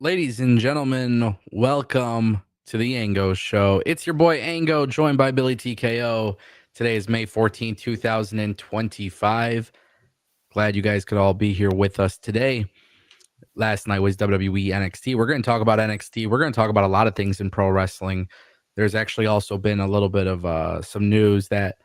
Ladies and gentlemen, welcome to the Ango Show. It's your boy Ango, joined by Billy TKO. Today is May 14th, 2025. Glad you guys could all be here with us today. Last night was WWE NXT. We're going to talk about NXT. We're going to talk about a lot of things in pro wrestling. There's actually also been a little bit of some news that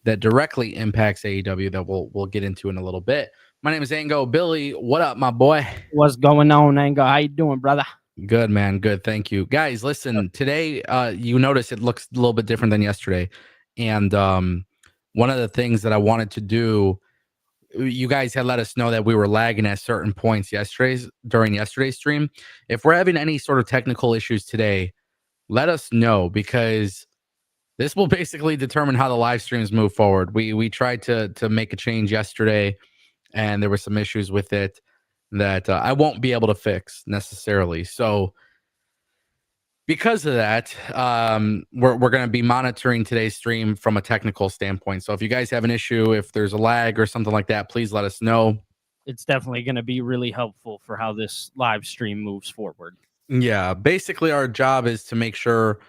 directly impacts AEW that we'll get into in a little bit. My name is Ango. Billy, what up, my boy? What's going on, Ango? How you doing, brother? Good, man. Good. Thank you. Guys, listen, today you notice it looks a little bit different than yesterday. And one of the things that I wanted to do, you guys had let us know that we were lagging at certain points during yesterday's stream. If we're having any sort of technical issues today, let us know, because this will basically determine how the live streams move forward. We tried to make a change yesterday, and there were some issues with it that I won't be able to fix necessarily. So because of that, we're going to be monitoring today's stream from a technical standpoint. So if you guys have an issue, if there's a lag or something like that, please let us know. It's definitely going to be really helpful for how this live stream moves forward. Yeah, basically our job is to make sure,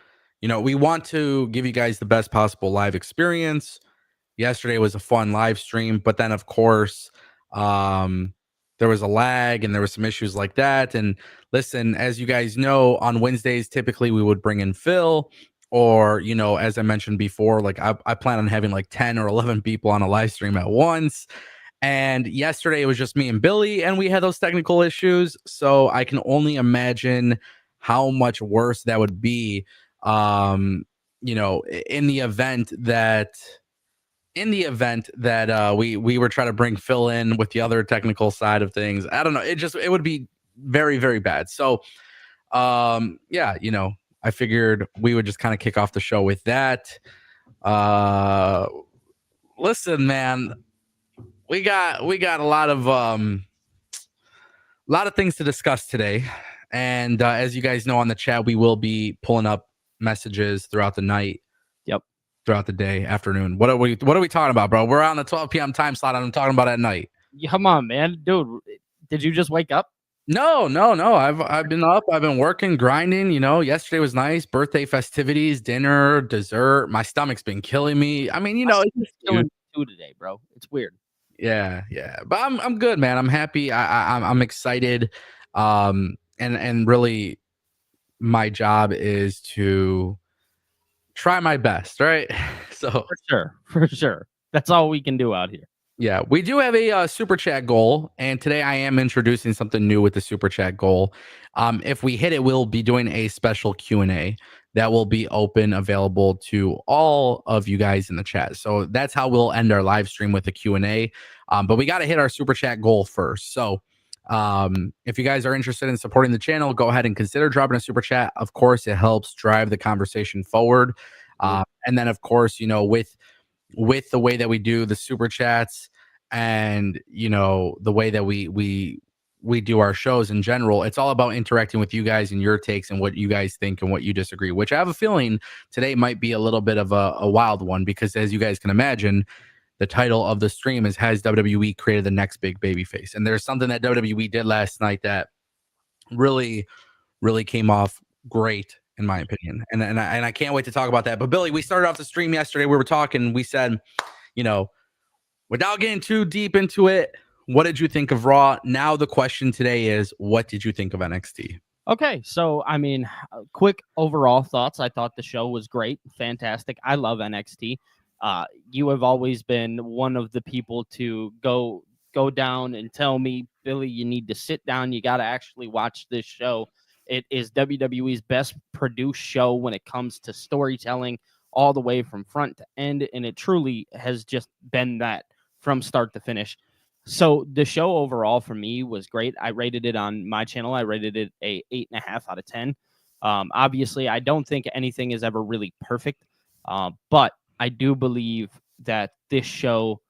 we want to give you guys the best possible live experience. Yesterday was a fun live stream, but then of course, there was a lag and there was some issues like that. And listen, as you guys know, on Wednesdays, typically we would bring in Phil, or, as I mentioned before, like I plan on having like 10 or 11 people on a live stream at once. And yesterday it was just me and Billy, and we had those technical issues. So I can only imagine how much worse that would be, in the event that we were trying to bring Phil in with the other technical side of things. I don't know. It would be very, very bad. So, I figured we would just kind of kick off the show with that. Listen, man, we got a lot of things to discuss today. And as you guys know on the chat, we will be pulling up messages throughout the night. Yep. Throughout the day, afternoon. What are we talking about, bro? We're on the 12 p.m. time slot, and I'm talking about at night. Come on, man. Dude, did you just wake up? No. I've been up. I've been working, grinding. Yesterday was nice. Birthday festivities, dinner, dessert. My stomach's been killing me. I mean, It's killing too today, bro. It's weird. Yeah. But I'm good, man. I'm happy. I'm excited. And really, my job is to try my best, right? So For sure. That's all we can do out here. Yeah, we do have a super chat goal, and today I am introducing something new with the super chat goal. If we hit it, we'll be doing a special Q&A that will be open, available to all of you guys in the chat. So that's how we'll end our live stream, with a Q&A. But we got to hit our super chat goal first. So if you guys are interested in supporting the channel, go ahead and consider dropping a super chat. Of course, it helps drive the conversation forward. And then, of course, with the way that we do the super chats, and the way that we do our shows in general, it's all about interacting with you guys and your takes and what you guys think and what you disagree, which I have a feeling today might be a little bit of a wild one, because as you guys can imagine, the title of the stream is "Has WWE created the next big babyface?" And there's something that WWE did last night that really came off great, in my opinion. And I can't wait to talk about that. But Billy, we started off the stream yesterday. We were talking. We said, without getting too deep into it, what did you think of Raw? Now the question today is, what did you think of NXT? Okay, so I mean, quick overall thoughts. I thought the show was great, fantastic. I love NXT. You have always been one of the people to go down and tell me, Billy, you need to sit down. You got to actually watch this show. It is WWE's best produced show when it comes to storytelling, all the way from front to end, and it truly has just been that from start to finish. So the show overall for me was great. I rated it on my channel. I rated it a 8.5 out of 10. Obviously, I don't think anything is ever really perfect, but I do believe that this show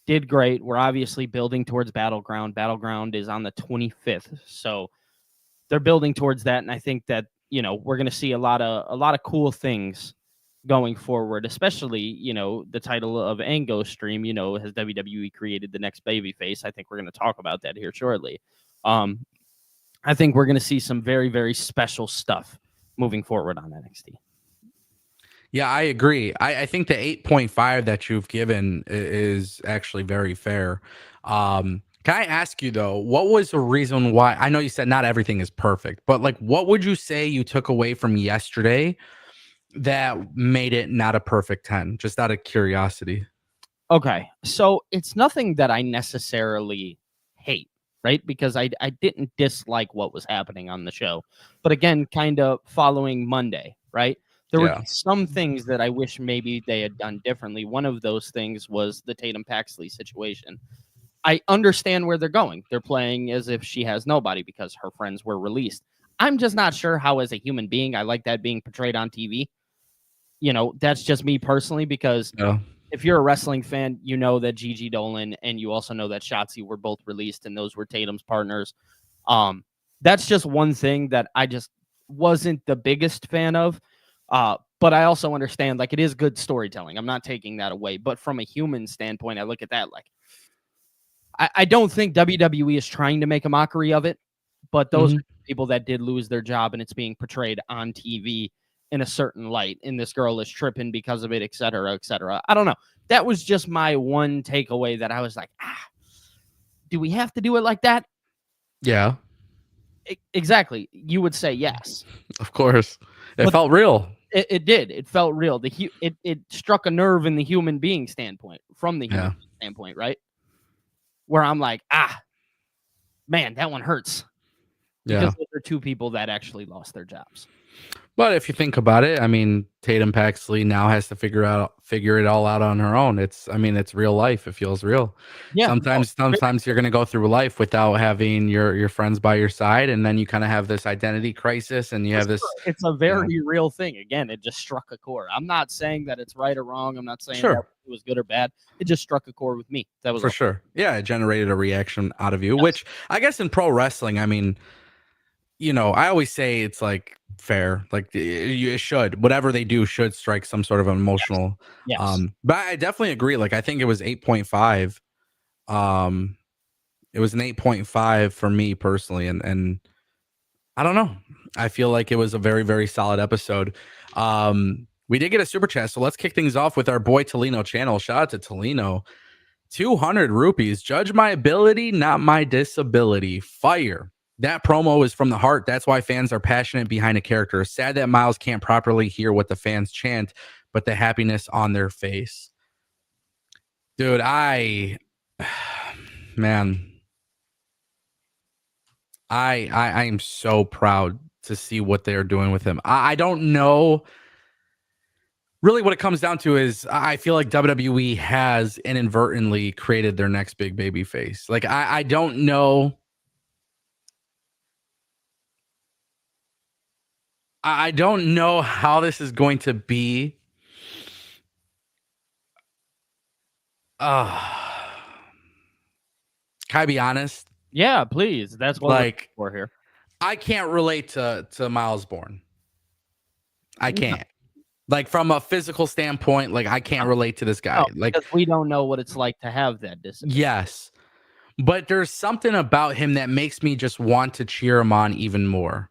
did great. We're obviously building towards Battleground. Battleground is on the 25th, so they're building towards that, and I think that we're going to see a lot of cool things going forward, especially, the title of Ango stream, has WWE created the next babyface? I think we're going to talk about that here shortly. I think we're going to see some very, very special stuff moving forward on NXT. Yeah, I agree. I think the 8.5 that you've given is actually very fair. Can I ask you though, what was the reason why? I know you said not everything is perfect, but like, what would you say you took away from yesterday that made it not a perfect 10? Just out of curiosity. Okay, so it's nothing that I necessarily hate, right? Because I didn't dislike what was happening on the show, but again, kind of following Monday, right? There were Yeah. some things that I wish maybe they had done differently. One of those things was the Tatum Paxley situation. I understand where they're going. They're playing as if she has nobody because her friends were released. I'm just not sure how, as a human being, I like that being portrayed on TV. That's just me personally, because Yeah. if you're a wrestling fan, you know that Gigi Dolan and you also know that Shotzi were both released and those were Tatum's partners. That's just one thing that I just wasn't the biggest fan of. But I also understand, like, it is good storytelling. I'm not taking that away. But from a human standpoint, I look at that like, I don't think WWE is trying to make a mockery of it, but those Mhm. are people that did lose their job and it's being portrayed on TV in a certain light. And this girl is tripping because of it, et cetera, et cetera. I don't know. That was just my one takeaway that I was like, do we have to do it like that? Yeah, Exactly. You would say yes. of course. It But felt real. it did. It felt real. It struck a nerve in the human being standpoint, from the human Yeah. standpoint, right? Where I'm like, man, that one hurts. Yeah. Because those are two people that actually lost their jobs. But if you think about it, I mean, Tatum Paxley now has to figure it all out on her own. It's real life. It feels real. Yeah. Sometimes you're gonna go through life without having your friends by your side, and then you kind of have this identity crisis, and you have this. It's a very real thing. Again, it just struck a chord. I'm not saying that it's right or wrong. I'm not saying that Sure, it was good or bad. It just struck a chord with me. That was for all. sure. Yeah, it generated a reaction out of you, Yes. which I guess in pro wrestling, I mean, I always say it's like fair, like it should, whatever they do should strike some sort of emotional. Yes. But I definitely agree. Like I think it was 8.5. Um, it was an 8.5 for me personally, and I don't know. I feel like it was a very, very solid episode. We did get a super chat, so let's kick things off with our boy Tolino channel. Shout out to Tolino. 200 rupees. Judge my ability, not my disability. Fire. That promo is from the heart. That's why fans are passionate behind a character. Sad that Myles can't properly hear what the fans chant, but the happiness on their face. Dude, man, I am so proud to see what they're doing with him. I don't know. Really, what it comes down to is I feel like WWE has inadvertently created their next big baby face. Like I don't know. I don't know how this is going to be. Can I be honest? Yeah, please. That's what Like we're here. I can't relate to Myles Borne. I can't. Like from a physical standpoint, like I can't relate to this guy. No, Like because we don't know what it's like to have that disability. yes. But there's something about him that makes me just want to cheer him on even more.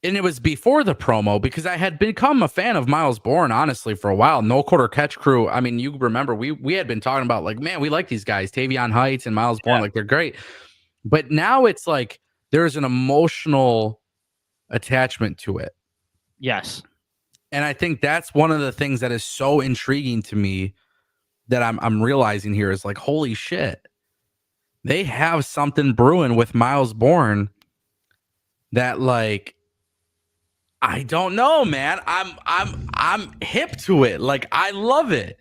And it was before the promo because I had become a fan of Myles Borne, honestly, for a while. No Quarter Catch Crew. I mean, you remember we had been talking about like, man, we like these guys, Tavion Heights and Myles Borne, like they're great. But now it's like there's an emotional attachment to it. Yes. And I think that's one of the things that is so intriguing to me that I'm realizing here is like, holy shit, they have something brewing with Myles Borne that like I don't know, man. I'm hip to it. Like I love it.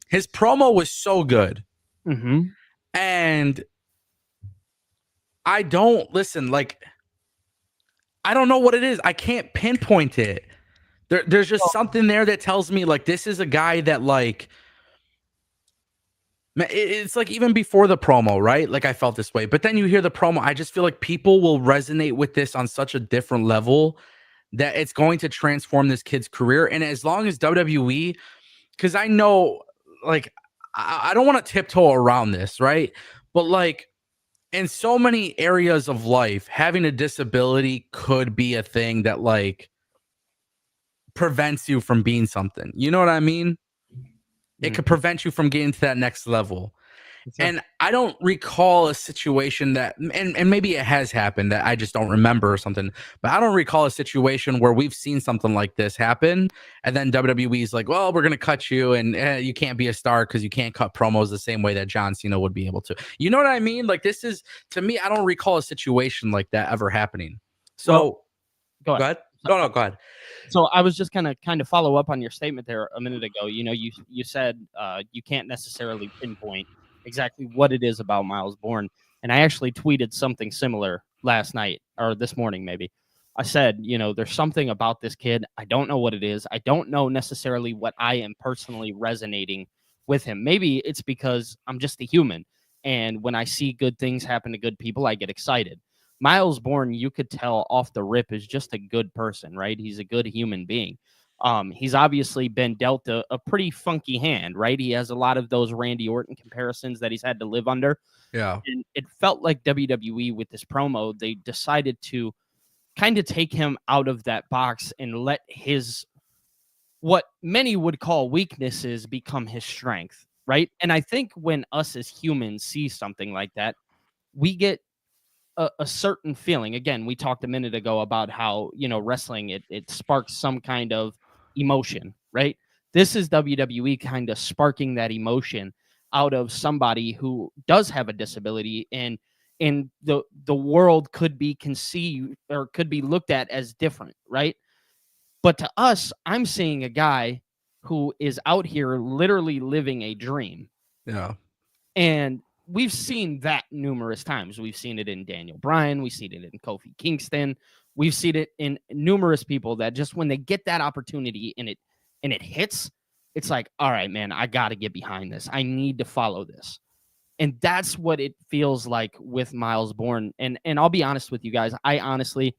His promo was so good. Mm-hmm. And I don't listen, like I don't know what it is. I can't pinpoint it. There's just something there that tells me like this is a guy that like it's like even before the promo, right? Like I felt this way. But then you hear the promo, I just feel like people will resonate with this on such a different level that it's going to transform this kid's career. And as long as WWE, because I know, like, I don't want to tiptoe around this, right? But like, in so many areas of life, having a disability could be a thing that like prevents you from being something. You know what I mean? It could Mhm. prevent you from getting to that next level. Sure. And I don't recall a situation that, and maybe it has happened that I just don't remember or something, but I don't recall a situation where we've seen something like this happen. And then WWE's like, well, we're going to cut you and you can't be a star because you can't cut promos the same way that John Cena would be able to. You know what I mean? Like, this is, to me, I don't recall a situation like that ever happening. Well, So go go ahead. ahead. No, go ahead. So I was just gonna kind of follow up on your statement there a minute ago. You know, you said you can't necessarily pinpoint exactly what it is about Myles Borne, and I actually tweeted something similar last night or this morning, maybe. I said, you know, there's something about this kid. I don't know what it is. I don't know necessarily what I am personally resonating with him. Maybe it's because I'm just a human, and when I see good things happen to good people, I get excited. Myles Borne, you could tell off the rip, is just a good person, right? He's a good human being. He's obviously been dealt a pretty funky hand, right? He has a lot of those Randy Orton comparisons that he's had to live under. Yeah. And it felt like WWE with this promo, they decided to kind of take him out of that box and let his, what many would call weaknesses, become his strength, right? And I think when us as humans see something like that, we get a certain feeling. Again, we talked a minute ago about how, you know, wrestling, it sparks some kind of emotion, right? This is WWE kind of sparking that emotion out of somebody who does have a disability, and the world could be conceived or could be looked at as different, right? But to us, I'm seeing a guy who is out here literally living a dream. Yeah. And we've seen that numerous times. We've seen it in Daniel Bryan. We've seen it in Kofi Kingston. We've seen it in numerous people that just when they get that opportunity and it hits, it's like, all right, man, I got to get behind this. I need to follow this. And that's what it feels like with Myles Borne. And I'll be honest with you guys, I honestly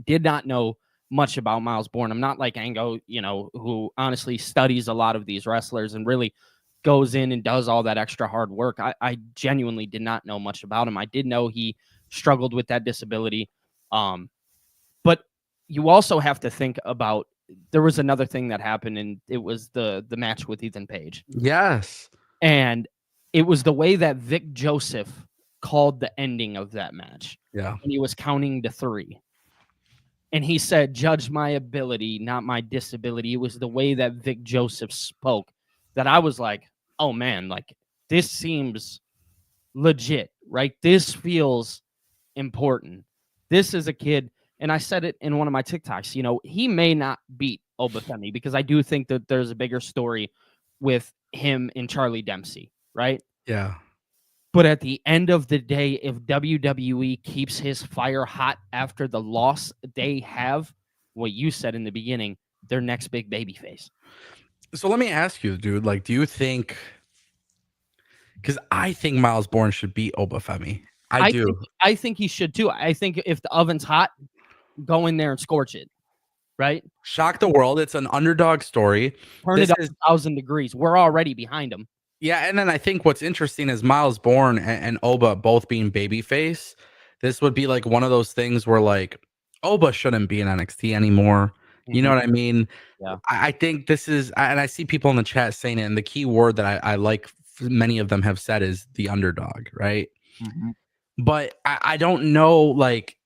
did not know much about Myles Borne. I'm not like Ango, you know, who honestly studies a lot of these wrestlers and really goes in and does all that extra hard work. I genuinely did not know much about him. I did know he struggled with that disability. But you also have to think about, there was another thing that happened, and it was the match with Ethan Page. Yes. And it was the way that Vic Joseph called the ending of that match. Yeah. When he was counting to 3. And he said, judge my ability, not my disability. It was the way that Vic Joseph spoke that I was like, oh man, like this seems legit, right? This feels important. This is a kid, and I said it in one of my TikToks, you know, he may not beat Obafemi because I do think that there's a bigger story with him and Charlie Dempsey, right? Yeah. But at the end of the day, if WWE keeps his fire hot after the loss they have, what you said in the beginning, their next big babyface. So let me ask you, dude, like, do you think, because I think Myles Borne should beat Obafemi. I I think do. I think he should too. I think if the oven's hot, go in there and scorch it, right? Shock the world. It's an underdog story. Turn it This up is 1,000 degrees. We're already behind him. Yeah, and then I think what's interesting is Myles Borne and Oba both being babyface. This would be like one of those things where like Oba shouldn't be in NXT anymore. You know Mhm. what I mean? Yeah. I think this is, and I see people in the chat saying it, and the key word that I like, many of them have said, is the underdog, right? Mhm. But I don't know, like,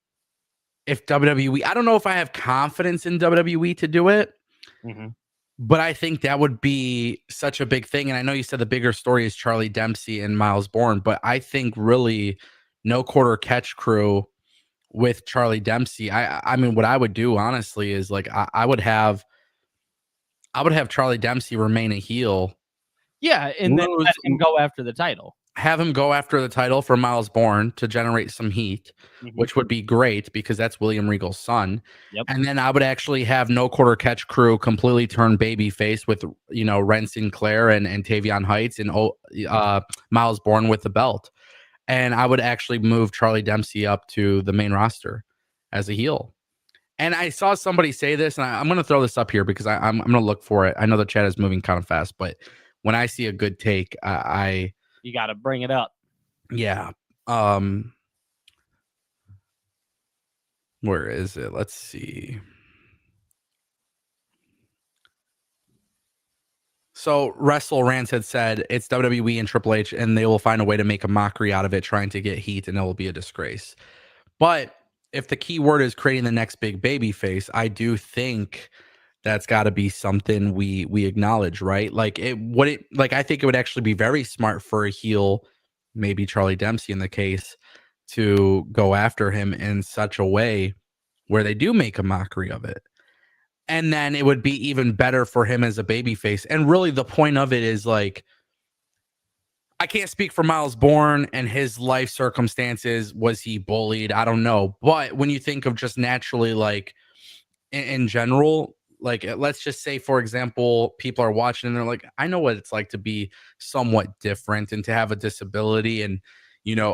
if WWE, I don't know if I have confidence in WWE to do it. Mhm. But I think that would be such a big thing. And I know you said the bigger story is Charlie Dempsey and Myles Borne, but I think really no quarter catch crew with Charlie Dempsey. I mean, what I would do honestly is like I would have Charlie Dempsey remain a heel, Yeah, and then let lose, him go after the title. have him go after the title for Myles Borne to generate some heat, Mhm. which would be great because that's William Regal's son. Yep. And then I would actually have no quarter catch crew completely turn babyface with, you know, Ren Sinclair and Tavion Heights and Myles Borne with the belt. And I would actually move Charlie Dempsey up to the main roster as a heel. And I saw somebody say this, and I'm going to throw this up here because I'm going to look for it. I know the chat is moving kind of fast, but when I see a good take, You got to bring it up. yeah. where is it? Let's see. So Wrestle Rants had said it's WWE and Triple H, and they will find a way to make a mockery out of it, trying to get heat, and it will be a disgrace. But if the key word is creating the next big baby face, I do think that's got to be something we acknowledge, right? Like I think it would actually be very smart for a heel, maybe Charlie Dempsey in the case, to go after him in such a way where they do make a mockery of it. And then it would be even better for him as a babyface. And really the point of it is like, I can't speak for Myles Borne and his life circumstances. Was he bullied? I don't know. But when you think of just naturally, like in general, like let's just say, for example, people are watching and they're like, I know what it's like to be somewhat different and to have a disability. And,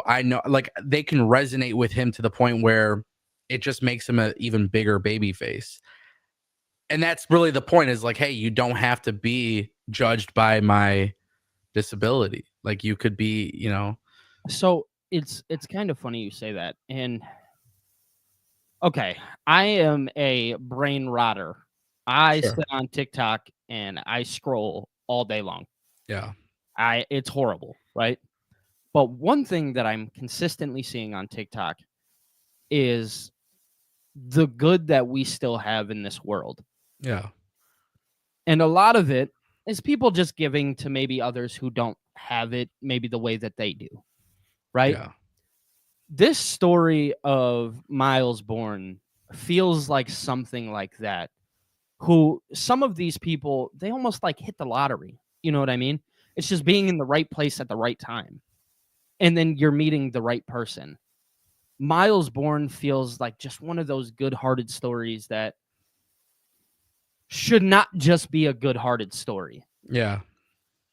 I know like they can resonate with him to the point where it just makes him an even bigger baby face. And that's really the point is like, hey, you don't have to be judged by my disability. Like you could be, So it's kind of funny you say that. And okay, I am a brain rotter. I Sure. sit on TikTok and I scroll all day long. Yeah. It's horrible, right? But one thing that I'm consistently seeing on TikTok is the good that we still have in this world. Yeah. And a lot of it is people just giving to maybe others who don't have it maybe the way that they do, right? Yeah. This story of Myles Borne feels like something like that. Who some of these people, they almost like hit the lottery. You know what I mean? It's just being in the right place at the right time. And then you're meeting the right person. Myles Borne feels like just one of those good-hearted stories that should not just be a good-hearted story. Yeah.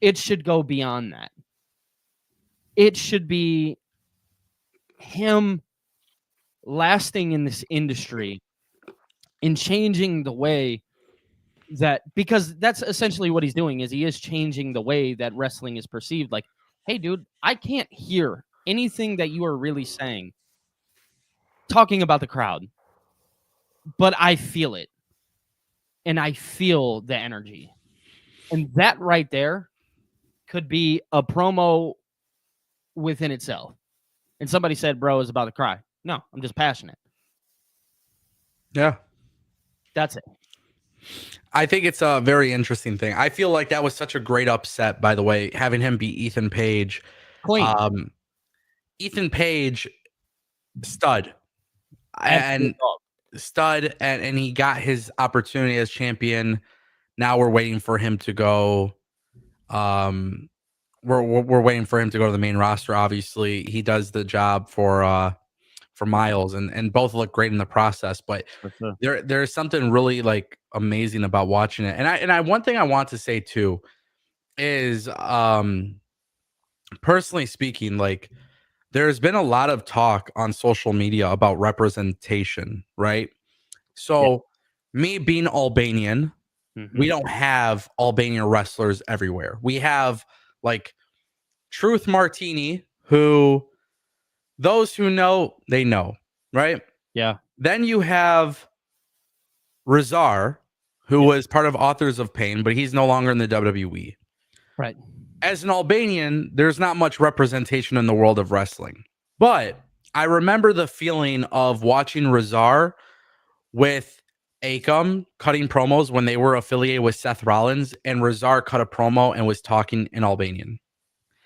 It should go beyond that. It should be him lasting in this industry and changing the way that, because that's essentially what he's doing, is he is changing the way that wrestling is perceived. Like, hey, dude, I can't hear anything that you are really saying talking about the crowd, but I feel it. And I feel the energy. And that right there could be a promo within itself. And somebody said, bro is about to cry. No, I'm just passionate. Yeah. That's it. I think it's a very interesting thing. I feel like that was such a great upset, by the way, having him be Ethan Page. Clean. Ethan Page, stud. Absolute dog. Stud, and he got his opportunity as champion. Now we're waiting for him to go. We're waiting for him to go to the main roster. Obviously, he does the job for Myles, and both look great in the process. But For sure. there's something really like amazing about watching it. And I one thing I want to say too is personally speaking, like there's been a lot of talk on social media about representation, right? So me being Albanian, we don't have Albanian wrestlers everywhere. We have like Truth Martini, who those who know, they know, right? Yeah. Then you have Razar, who was part of Authors of Pain, but he's no longer in the WWE. Right. As an Albanian, there's not much representation in the world of wrestling. But I remember the feeling of watching Razar with Akam cutting promos when they were affiliated with Seth Rollins, and Razar cut a promo and was talking in Albanian.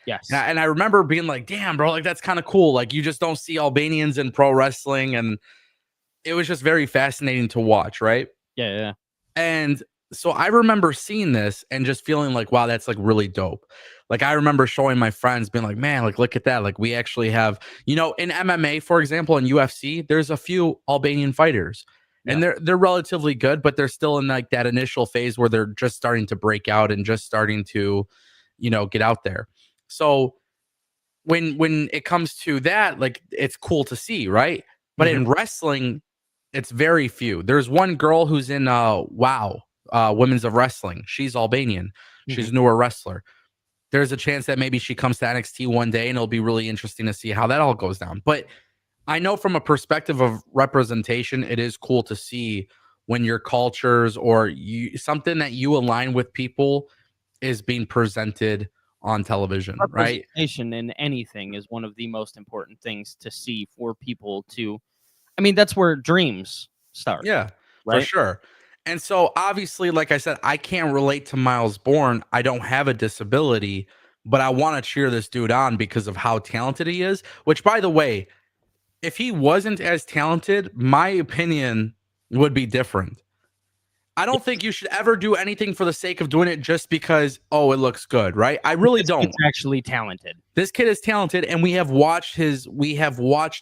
Yes. And I remember being like, damn, bro, like that's kind of cool. Like you just don't see Albanians in pro wrestling. And it was just very fascinating to watch, right? Yeah. And so I remember seeing this and just feeling like, wow, that's like really dope. Like I remember showing my friends being like, man, like look at that. Like we actually have, in MMA, for example, in UFC, there's a few Albanian fighters. And they're relatively good, but they're still in like that initial phase where they're just starting to break out and just starting to, get out there. So when it comes to that, like it's cool to see, right? But in wrestling, it's very few. There's one girl who's in WOW, Women's of Wrestling. She's Albanian. She's a newer wrestler. there's a chance that maybe she comes to NXT one day, and it'll be really interesting to see how that all goes down. But I know from a perspective of representation, it is cool to see when your cultures or something that you align with people is being presented on television, right? Representation in anything is one of the most important things to see for people to. I mean, that's where dreams start. Yeah, for Right? sure. And so obviously, like I said, I can't relate to Myles Borne. I don't have a disability, but I want to cheer this dude on because of how talented he is. Which, by the way, if he wasn't as talented, my opinion would be different. I don't think you should ever do anything for the sake of doing it just because, oh, it looks good, right? I really This don't. kid's actually talented. This kid is talented, and we have watched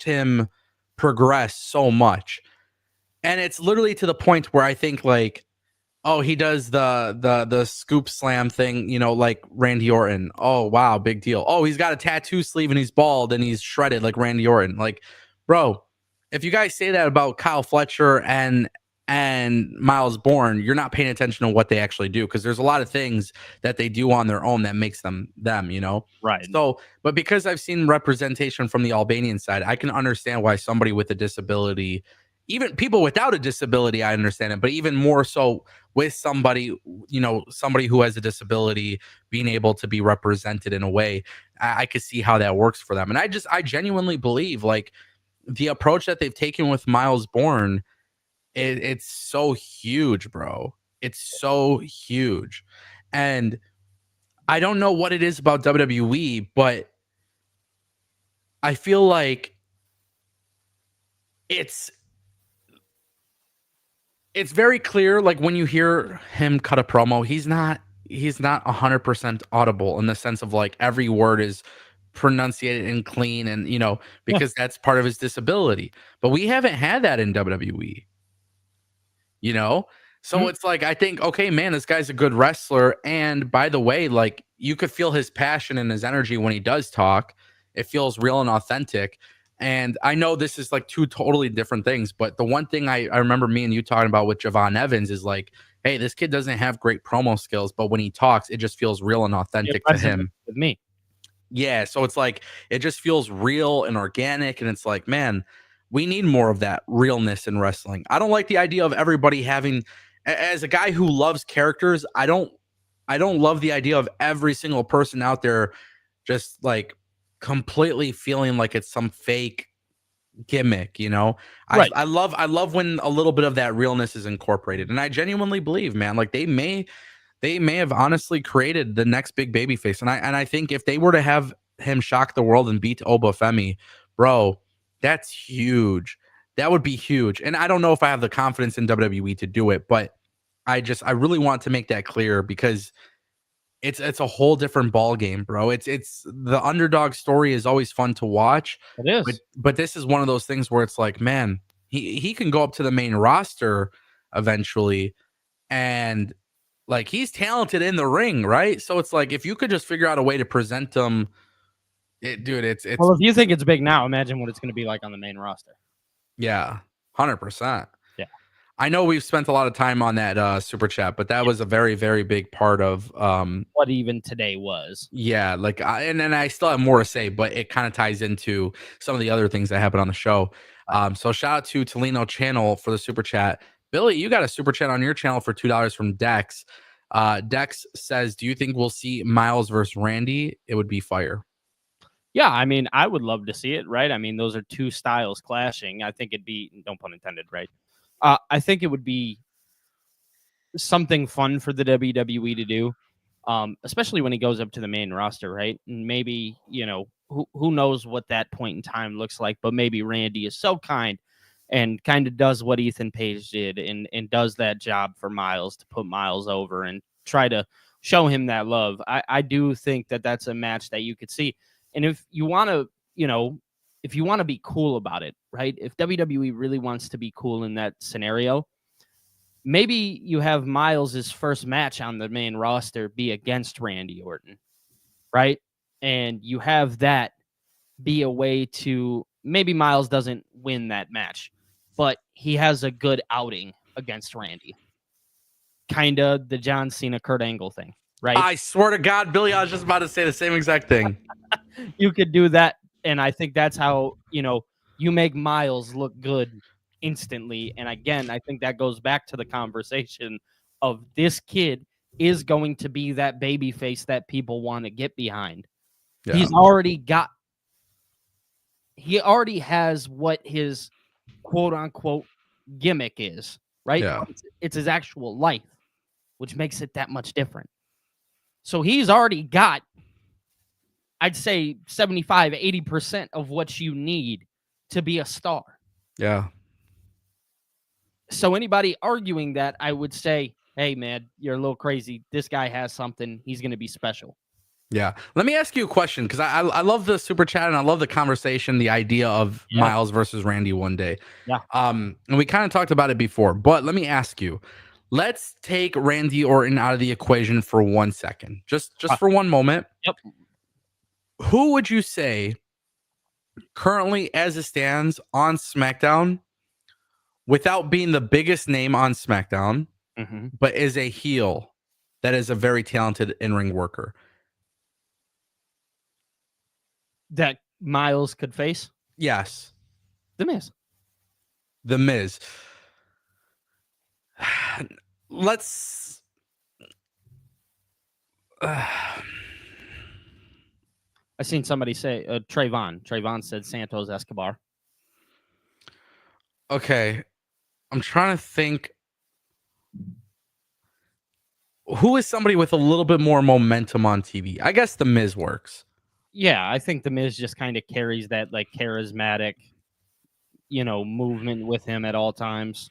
him progress so much. And it's literally to the point where I think like, oh, he does the scoop slam thing, like Randy Orton. Oh, wow, big deal. Oh, he's got a tattoo sleeve and he's bald and he's shredded like Randy Orton. Like, bro, if you guys say that about Kyle Fletcher and Myles Borne, you're not paying attention to what they actually do, because there's a lot of things that they do on their own that makes them, Right. So, but because I've seen representation from the Albanian side, I can understand why somebody with a disability, even people without a disability, I understand it, but even more so with somebody, somebody who has a disability being able to be represented in a way, I could see how that works for them. And I genuinely believe like the approach that they've taken with Myles Borne, it's so huge, bro. It's so huge. And I don't know what it is about WWE, but I feel like it's very clear, like when you hear him cut a promo, he's not 100% audible in the sense of like every word is pronunciated and clean, and Yeah. because that's part of his disability. But we haven't had that in WWE. So Mhm. it's like, I think, okay, man, this guy's a good wrestler, and by the way, like you could feel his passion and his energy when he does talk. It feels real and authentic. And I know this is like two totally different things, but the one thing I remember me and you talking about with Javon Evans is like, hey, this kid doesn't have great promo skills, but when he talks, it just feels real and It authentic to resonates him. with me. Yeah, so it's like it just feels real and organic, and it's like, man, we need more of that realness in wrestling. I don't like the idea of everybody having, as a guy who loves characters, I don't love the idea of every single person out there just like completely feeling like it's some fake gimmick. I Right. I love I love when a little bit of that realness is incorporated. And I genuinely believe, man, like they may have honestly created the next big baby face. And I think if they were to have him shock the world and beat Obafemi, bro, that's huge. That would be huge. And I don't know if I have the confidence in WWE to do it, but I really want to make that clear, because it's a whole different ball game, bro. It's the underdog story is always fun to watch, It but is. this is one of those things where it's like, man, he can go up to the main roster eventually, and like he's talented in the ring, right? So it's like if you could just figure out a way to present him, dude, it's Well, if you think it's big now, imagine what it's going to be like on the main roster. yeah, 100%. Yeah. I know we've spent a lot of time on that super chat, but that was a very, very big part of What even today was. yeah, like and I still have more to say, but it kind of ties into some of the other things that happen on the show. So shout out to Tolino Channel for the super chat. Billy, you got a super chat on your channel for $2 from Dex. Dex says, "Do you think we'll see Myles versus Randy? It would be fire." Yeah, I mean, I would love to see it, right? I mean, those are two styles clashing. I think it'd be, no pun intended, right? I think it would be something fun for the WWE to do, especially when he goes up to the main roster, right? And maybe, who knows what that point in time looks like, but maybe Randy is so kind and kind of does what Ethan Page did and does that job for Myles to put Myles over and try to show him that love. I do think that that's a match that you could see. And if you want to, if you want to be cool about it, right? If WWE really wants to be cool in that scenario, maybe you have Myles' first match on the main roster be against Randy Orton, right? And you have that be a way to, maybe Myles doesn't win that match, but he has a good outing against Randy. Kind of the John Cena Kurt Angle thing. right? I swear to God, Billy, I was just about to say the same exact thing. You could do that, and I think that's how you make Myles look good instantly. And again, I think that goes back to the conversation of this kid is going to be that baby face that people want to get behind. Yeah. He already has what his quote unquote gimmick is, right? Yeah. It's his actual life, which makes it that much different. So he's already got, I'd say 75, 80% of what you need to be a star. Yeah. So anybody arguing that, I would say, hey, man, you're a little crazy. This guy has something. He's going to be special. Yeah. Let me ask you a question, because I love the super chat and I love the conversation, the idea of Myles versus Randy one day. Yeah. And we kind of talked about it before, but let me ask you. Let's take Randy Orton out of the equation for 1 second. Just for one moment. Yep. Who would you say currently, as it stands on SmackDown, without being the biggest name on SmackDown, but is a heel that is a very talented in-ring worker? That Myles could face? Yes. The Miz. The Miz. Let's. I seen somebody say Trayvon. Trayvon said Santos Escobar. Okay. I'm trying to think. Who is somebody with a little bit more momentum on TV? I guess The Miz works. Yeah, I think The Miz just kind of carries that like charismatic, movement with him at all times.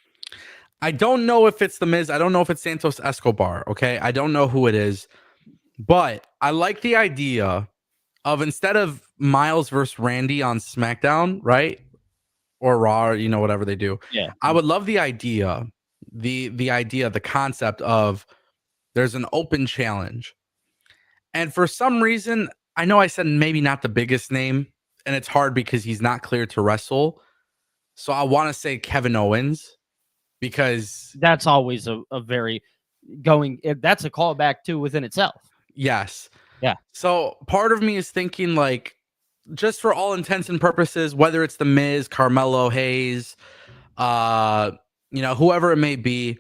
I don't know if it's The Miz. I don't know if it's Santos Escobar. Okay. I don't know who it is. But I like the idea of, instead of Myles versus Randy on SmackDown, right? Or Raw, whatever they do. Yeah. I would love the idea, the concept of there's an open challenge. And for some reason, I know I said maybe not the biggest name, and it's hard because he's not cleared to wrestle. So I want to say Kevin Owens, because that's always a very that's a callback too within itself. Yes. Yeah. So part of me is thinking, like, just for all intents and purposes, whether it's The Miz, Carmelo Hayes, whoever it may be,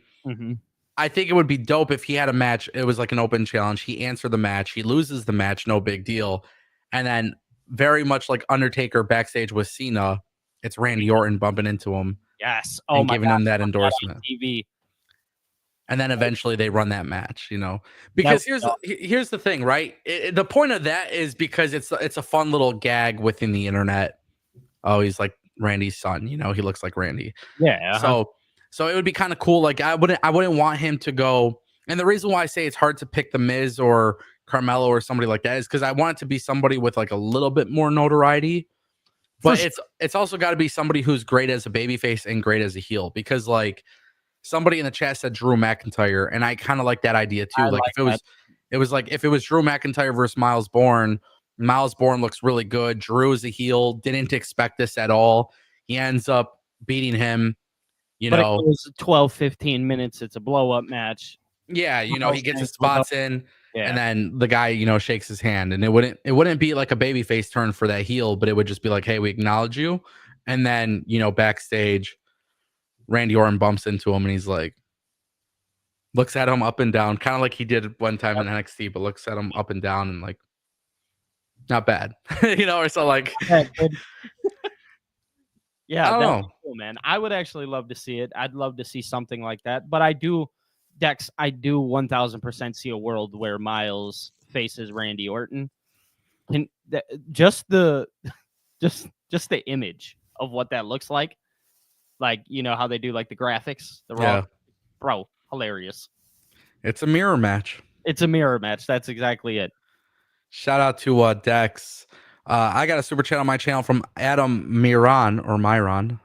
I think it would be dope if he had a match. It was like an open challenge. He answered the match. He loses the match. No big deal. And then, very much like Undertaker backstage with Cena, it's Randy Orton bumping into him. Yes. Oh, and giving him that endorsement. TV. And then eventually they run that match, because here's the thing, right? The point of that is because it's a fun little gag within the internet. Oh, he's like Randy's son, he looks like Randy. Yeah. So it would be kind of cool. Like, I wouldn't want him to go. And the reason why I say it's hard to pick The Miz or Carmelo or somebody like that is because I want it to be somebody with like a little bit more notoriety. But it's also got to be somebody who's great as a babyface and great as a heel, because like, somebody in the chat said Drew McIntyre, and I kind of like that idea too. Like if it was Drew McIntyre versus Myles Borne, Myles Borne looks really good. Drew is a heel, didn't expect this at all. He ends up beating him. But it was 12, 15 minutes. It's a blow up match. Yeah, he gets his spots in, and then the guy, shakes his hand, and it wouldn't be like a babyface turn for that heel, but it would just be like, hey, we acknowledge you, and then backstage, Randy Orton bumps into him and he's like, looks at him up and down, kind of like he did one time in NXT, but looks at him up and down and like, not bad, or so like. Yeah, I don't know, cool, man. I would actually love to see it. I'd love to see something like that. But I do 1000% see a world where Myles faces Randy Orton. Just the image of what that looks like how they do like the graphics, bro, hilarious. It's a mirror match. It's a mirror match. That's exactly it. Shout out to Dex. I got a super chat on my channel from Adam Myron.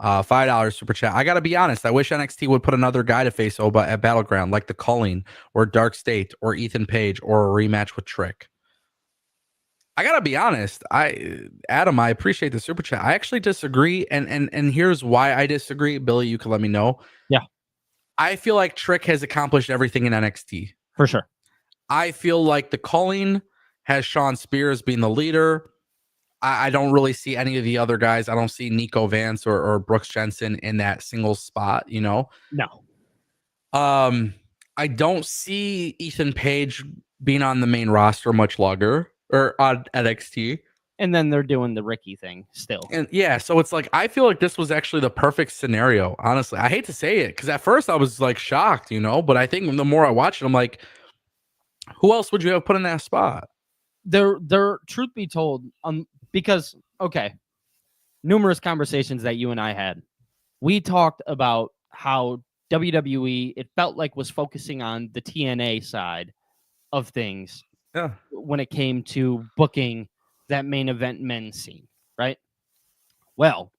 $5 super chat. I gotta be honest, I wish NXT would put another guy to face Oba at Battleground, like the Culling or Dark State or Ethan Page, or a rematch with Trick. I gotta be honest, Adam, I appreciate the super chat. I actually disagree, and here's why I disagree. Billy, you can let me know. Yeah. I feel like Trick has accomplished everything in NXT. For sure. I feel like the calling has Sean Spears being the leader. I don't really see any of the other guys. I don't see Nico Vance or Brooks Jensen in that single spot, you know. No. I don't see Ethan Page being on the main roster much longer or on NXT. And then they're doing the Ricky thing still. And yeah, so it's like I feel like this was actually the perfect scenario. Honestly, I hate to say it because at first I was like shocked, you know, but I think the more I watch it, I'm like, who else would you have put in that spot? They're truth be told, because okay, numerous conversations that you and I had, we talked about how WWE, it felt like, was focusing on the TNA side of things Yeah, when it came to booking that main event men's scene, right? Well,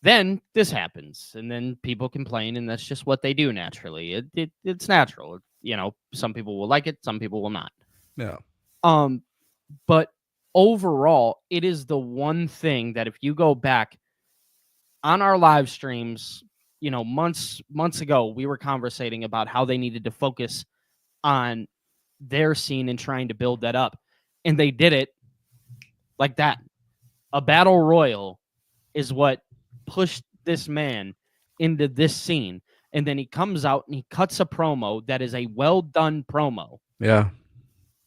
then this happens, and then people complain, and that's just what they do naturally. It's natural. You know, some people will like it, some people will not. yeah, But overall, it is the one thing that if you go back on our live streams, you know, months ago, we were conversating about how they needed to focus on their scene and trying to build that up. And they did it like that. A battle royal is what pushed this man into this scene. And then he comes out and he cuts a promo that is a well done promo. yeah.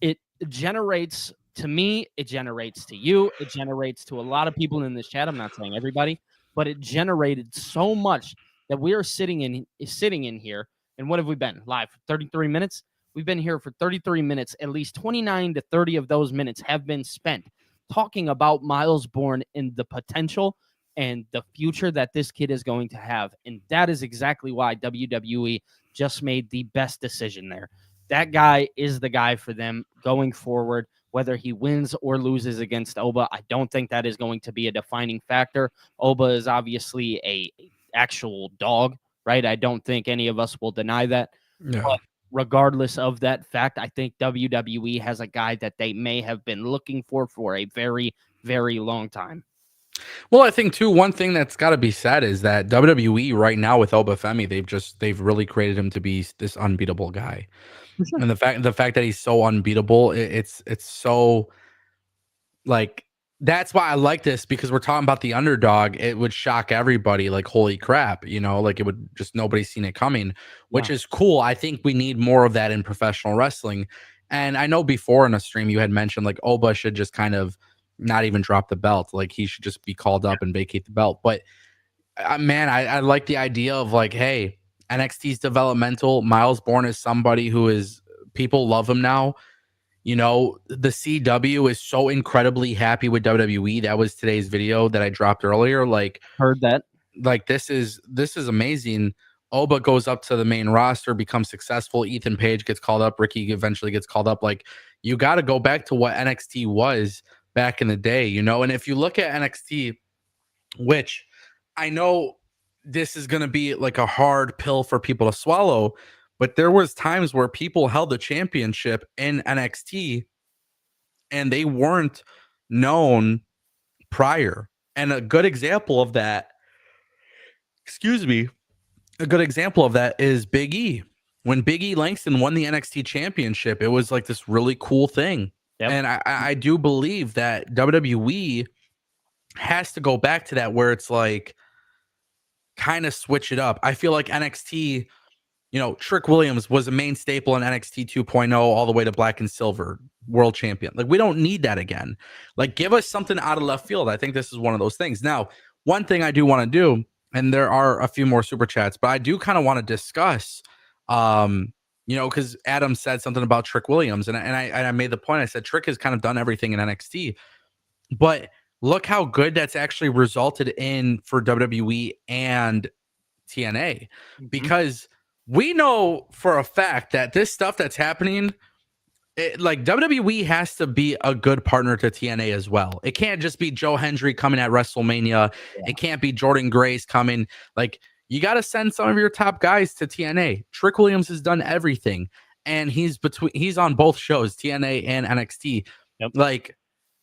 It generates, to me, it generates to you, it generates to a lot of people in this chat. I'm not saying everybody, but it generated so much that we are sitting in here. And what have we been live for 33 minutes? We've been here for 33 minutes. At least 29 to 30 of those minutes have been spent talking about Myles Borne and the potential and the future that this kid is going to have. And that is exactly why WWE just made the best decision there. That guy is the guy for them going forward, whether he wins or loses against Oba. I don't think that is going to be a defining factor. Oba is obviously a actual dog, right? I don't think any of us will deny that. Yeah. But regardless of that fact, I think WWE has a guy that they may have been looking for a very, very long time. Well, I think too, one thing that's got to be said is that WWE right now with Obafemi, they've really created him to be this unbeatable guy. For sure. And the fact that he's so unbeatable, it's so like that's why I like this because we're talking about the underdog. It would shock everybody, like holy crap, you know, like it would just nobody's seen it coming, which Yeah. is cool. I think we need more of that in professional wrestling. And I know before in a stream you had mentioned like Oba should just kind of not even drop the belt, like he should just be called up and vacate the belt. But man, I like the idea of like, hey, NXT's developmental. Myles Borne is somebody who is people love him now. You know, the CW is so incredibly happy with WWE. That was today's video that I dropped earlier. Heard that. Like this is amazing. Oba goes up to the main roster, becomes successful. Ethan Page gets called up. Ricky eventually gets called up. Like you got to go back to what NXT was back in the day, you know. And if you look at NXT, which I know this is going to be like a hard pill for people to swallow, but there was times where people held the championship in NXT and they weren't known prior. And a good example of that, excuse me, a good example of that is Big E. When Big E Langston won the NXT championship, it was like this really cool thing. Yep. And I do believe that WWE has to go back to that where it's like kind of switch it up. I feel like NXT, you know, Trick Williams was a main staple in NXT 2.0 all the way to Black and Silver world champion. Like we don't need that again. Like give us something out of left field. I think this is one of those things. Now, one thing I do want to do, and there are a few more super chats, but I do kind of want to discuss you know, because Adam said something about Trick Williams, and I made the point. I said Trick has kind of done everything in NXT, but look how good that's actually resulted in for WWE and TNA, because we know for a fact that this stuff that's happening, like WWE has to be a good partner to TNA as well. It can't just be Joe Hendry coming at WrestleMania. Yeah. It can't be Jordan Grace coming. Like you got to send some of your top guys to TNA. Trick Williams has done everything, and he's on both shows, TNA and NXT. Yep. Like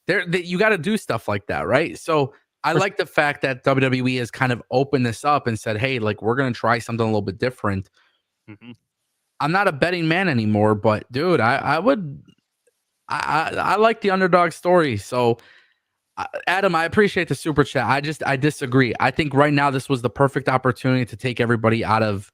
you got to do stuff like that, right? So I like the fact that WWE has kind of opened this up and said, hey, like we're going to try something a little bit different. I'm not a betting man anymore, but dude, I would I like the underdog story. So Adam, I appreciate the super chat. I disagree. I think right now this was the perfect opportunity to take everybody out of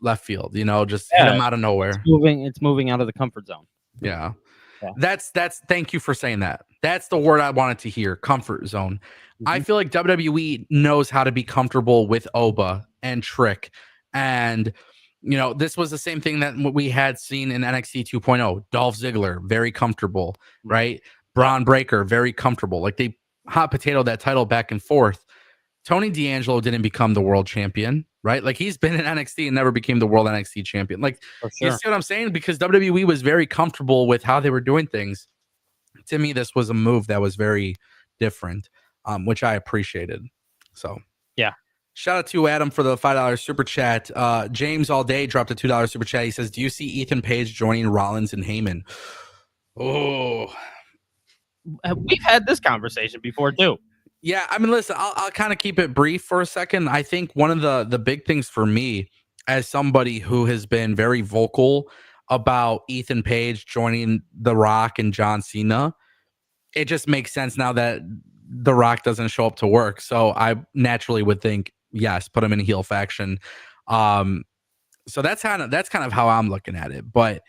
left field. You know, just hit Yeah, them out of nowhere. it's moving out of the comfort zone. Yeah. Yeah. That's thank you for saying that. That's the word I wanted to hear. Comfort zone. I Mhm. feel like WWE knows how to be comfortable with Oba and Trick. And you know, this was the same thing that we had seen in NXT 2.0. Dolph Ziggler, very comfortable, right? Yeah, Braun Breaker, very comfortable. Like they hot potato that title back and forth. Tony D'Angelo didn't become the world champion, right? Like he's been in NXT and never became the world NXT champion. Like, for you sure. see what I'm saying? Because WWE was very comfortable with how they were doing things. To me, this was a move that was very different, which I appreciated. So, Yeah. shout out to Adam for the $5 super chat. James All Day dropped a $2 super chat. He says, "Do you see Ethan Page joining Rollins and Heyman?" Oh, We've had this conversation before too. yeah, I mean, listen, I'll kind of keep it brief for a second. I think one of the big things for me, as somebody who has been very vocal about Ethan Page joining The Rock and John Cena, it just makes sense now that The Rock doesn't show up to work. So I naturally would think, yes, put him in a heel faction. Um, so that's kind of how I'm looking at it. But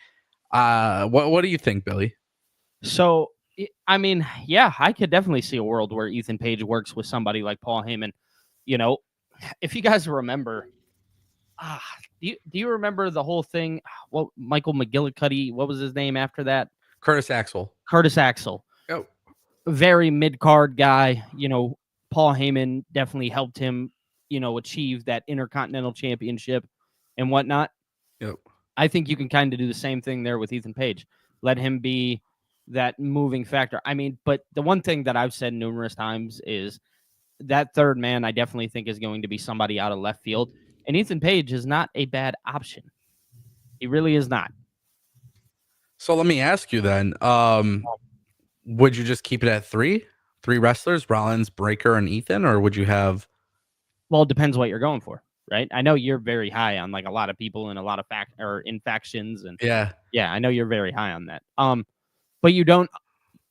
what do you think, Billy? So, I mean, yeah, I could definitely see a world where Ethan Page works with somebody like Paul Heyman. You know, if you guys remember, ah, do you remember the whole thing? What Michael McGillicuddy? What was his name after that? Curtis Axel. Curtis Axel, Oh, very mid card guy. You know, Paul Heyman definitely helped him. You know, achieve that Intercontinental Championship and whatnot. yep. I think you can kind of do the same thing there with Ethan Page. Let him be that moving factor. I mean, but the one thing that I've said numerous times is that third man I definitely think is going to be somebody out of left field. And Ethan Page is not a bad option. He really is not. So let me ask you then. Would you just keep it at three wrestlers, Rollins, Breaker, and Ethan, or would you have? Well, it depends what you're going for, right? I know you're very high on like a lot of people and a lot of in factions, and Yeah, yeah, I know you're very high on that. But you don't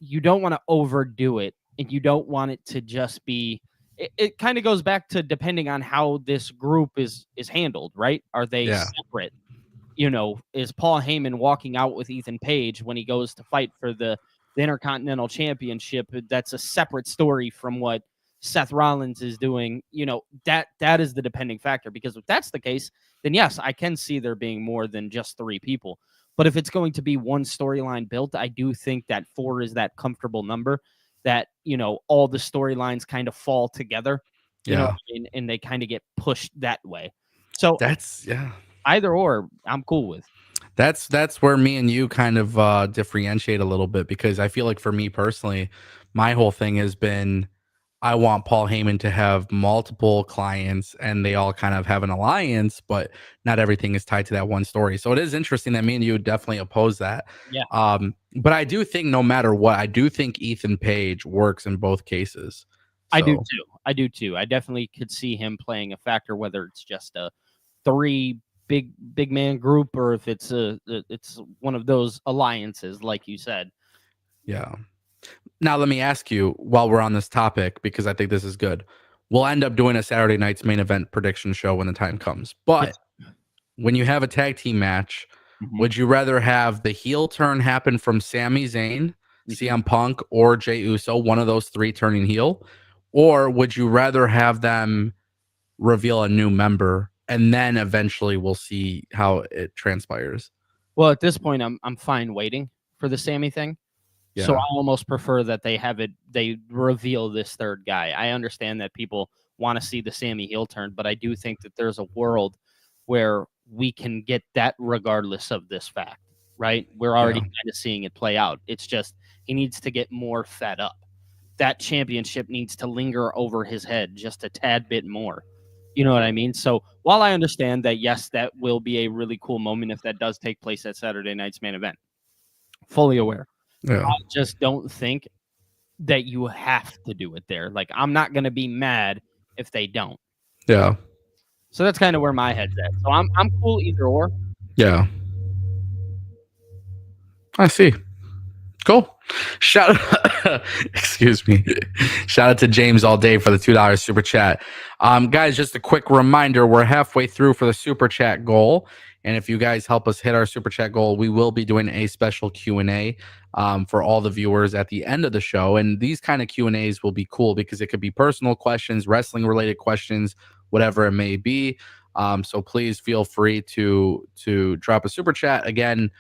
want to overdo it, and you don't want it to just be. It kind of goes back to depending on how this group is handled, right? Are they yeah, separate? You know, is Paul Heyman walking out with Ethan Page when he goes to fight for the Intercontinental Championship? That's a separate story from what Seth Rollins is doing. You know, that is the depending factor, because if that's the case, then yes, I can see there being more than just three people. But if it's going to be one storyline built, I do think that four is that comfortable number that, you know, all the storylines kind of fall together, you know what yeah. I mean? And they kind of get pushed that way. So That's yeah. either or, I'm cool with. That's where me and you kind of differentiate a little bit because I feel like for me personally, my whole thing has been I want Paul Heyman to have multiple clients and they all kind of have an alliance, but not everything is tied to that one story. So it is interesting that me and you definitely oppose that. Yeah, But I do think no matter what, I do think Ethan Page works in both cases. I do So too. I do too. I definitely could see him playing a factor, whether it's just a three big man group or if it's one of those alliances, like you said. yeah. Now let me ask you while we're on this topic because I think this is good. We'll end up doing a Saturday night's main event prediction show when the time comes. But Yes. when you have a tag team match, Mhm, would you rather have the heel turn happen from Sami Zayn, mhm. CM Punk, or Jey Uso, one of those three turning heel? Or would you rather have them reveal a new member and then eventually we'll see how it transpires? Well, at this point, I'm fine waiting for the Sammy thing. So I Yeah. almost prefer that they reveal this third guy. I understand that people want to see the Sammy heel turn, but I do think that there's a world where we can get that regardless of this fact, right? We're already Yeah. kind of seeing it play out. It's just he needs to get more fed up. That championship needs to linger over his head just a tad bit more. You know what I mean? So while I understand that, yes, that will be a really cool moment if that does take place at Saturday night's main event, fully aware. Yeah. I just don't think that you have to do it there. Like, I'm not going to be mad if they don't. Yeah. So that's kind of where my head's at. So I'm cool either or. Yeah, I see. Cool. Shout excuse me. Shout out to James all day for the $2 super chat. Guys, just a quick reminder, we're halfway through for the super chat goal. And if you guys help us hit our super chat goal, we will be doing a special Q&A for all the viewers at the end of the show. And these kind of Q&As will be cool because it could be personal questions, wrestling related questions, whatever it may be. So please feel free to drop a super chat. Again,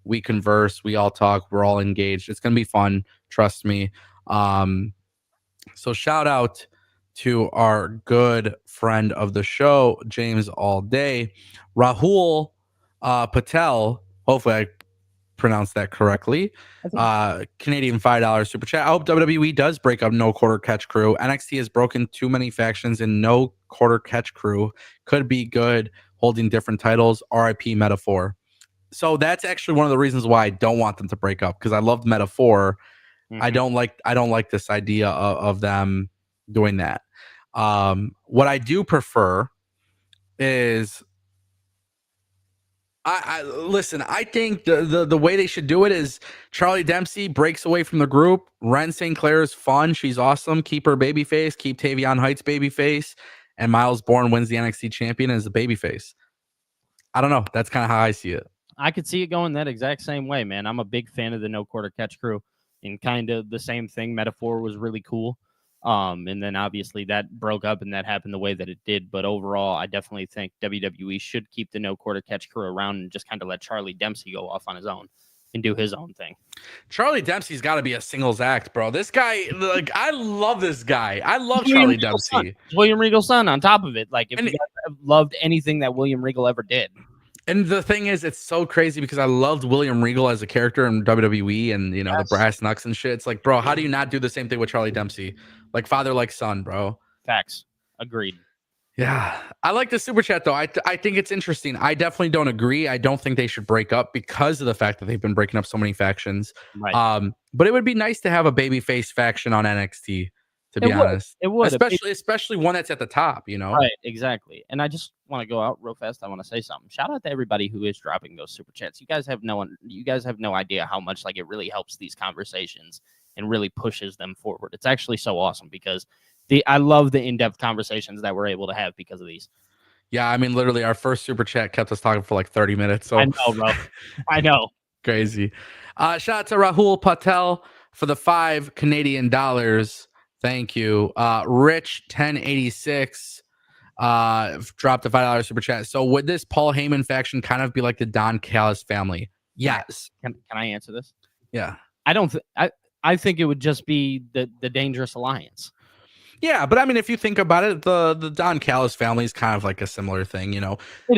we converse, we all talk, we're all engaged. It's going to be fun. Trust me. So shout out to our good friend of the show, James All Day, Rahul Patel. Hopefully I pronounced that correctly. Canadian $5 super chat. I hope WWE does break up No Quarter Catch Crew. NXT has broken too many factions, and No Quarter Catch Crew could be good holding different titles. RIP Metaphor. So that's actually one of the reasons why I don't want them to break up, because I loved Metaphor. Mm-hmm. I don't like this idea of them doing that. What I do prefer is I listen, I think the way they should do it is Charlie Dempsey breaks away from the group. Ren St. Clair is fun. She's awesome. Keep her babyface. Keep Tavion Heights babyface. And Myles Borne wins the NXT champion as a babyface. I don't know. That's kind of how I see it. I could see it going that exact same way, man. I'm a big fan of the No Quarter Catch Crew, and kind of the same thing. Metaphor was really cool. And then obviously that broke up and that happened the way that it did. But overall, I definitely think WWE should keep the No Quarter Catch Crew around and just kind of let Charlie Dempsey go off on his own and do his own thing. Charlie Dempsey's got to be a singles act, bro. This guy, like, I love this guy. I love Charlie Dempsey. William Regal's son on top of it. Like, if you guys have loved anything that William Regal ever did. And the thing is, it's so crazy because I loved William Regal as a character in WWE and, you know, the brass knucks and shit. It's like, bro, how do you not do the same thing with Charlie Dempsey? Like father, like son, bro. Facts. Agreed. Yeah. I like the super chat, though. I think it's interesting. I definitely don't agree. I don't think they should break up because of the fact that they've been breaking up so many factions. Right. But it would be nice to have a babyface faction on NXT. To be honest, it would, especially one that's at the top, you know. Right, exactly. And I just want to go out real fast. I want to say something. Shout out to everybody who is dropping those super chats. You guys have no idea how much like it really helps these conversations and really pushes them forward. It's actually so awesome because I love the in-depth conversations that we're able to have because of these. Yeah, I mean, literally, our first super chat kept us talking for like 30 minutes. So I know, bro. I know. Crazy. Shout out to Rahul Patel for the $5 Canadian. Thank you. Rich 1086 dropped a $5 super chat. So would this Paul Heyman faction kind of be like the Don Callis family? Yes. Can I answer this? Yeah. I think it would just be the Dangerous Alliance. Yeah, but I mean, if you think about it, the Don Callis family is kind of like a similar thing, you know. It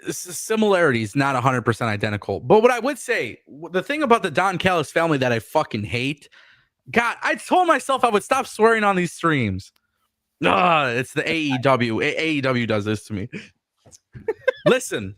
is. Similarities, not 100% identical. But what I would say, the thing about the Don Callis family that I fucking hate, God, I told myself I would stop swearing on these streams. It's the AEW. AEW does this to me. Listen,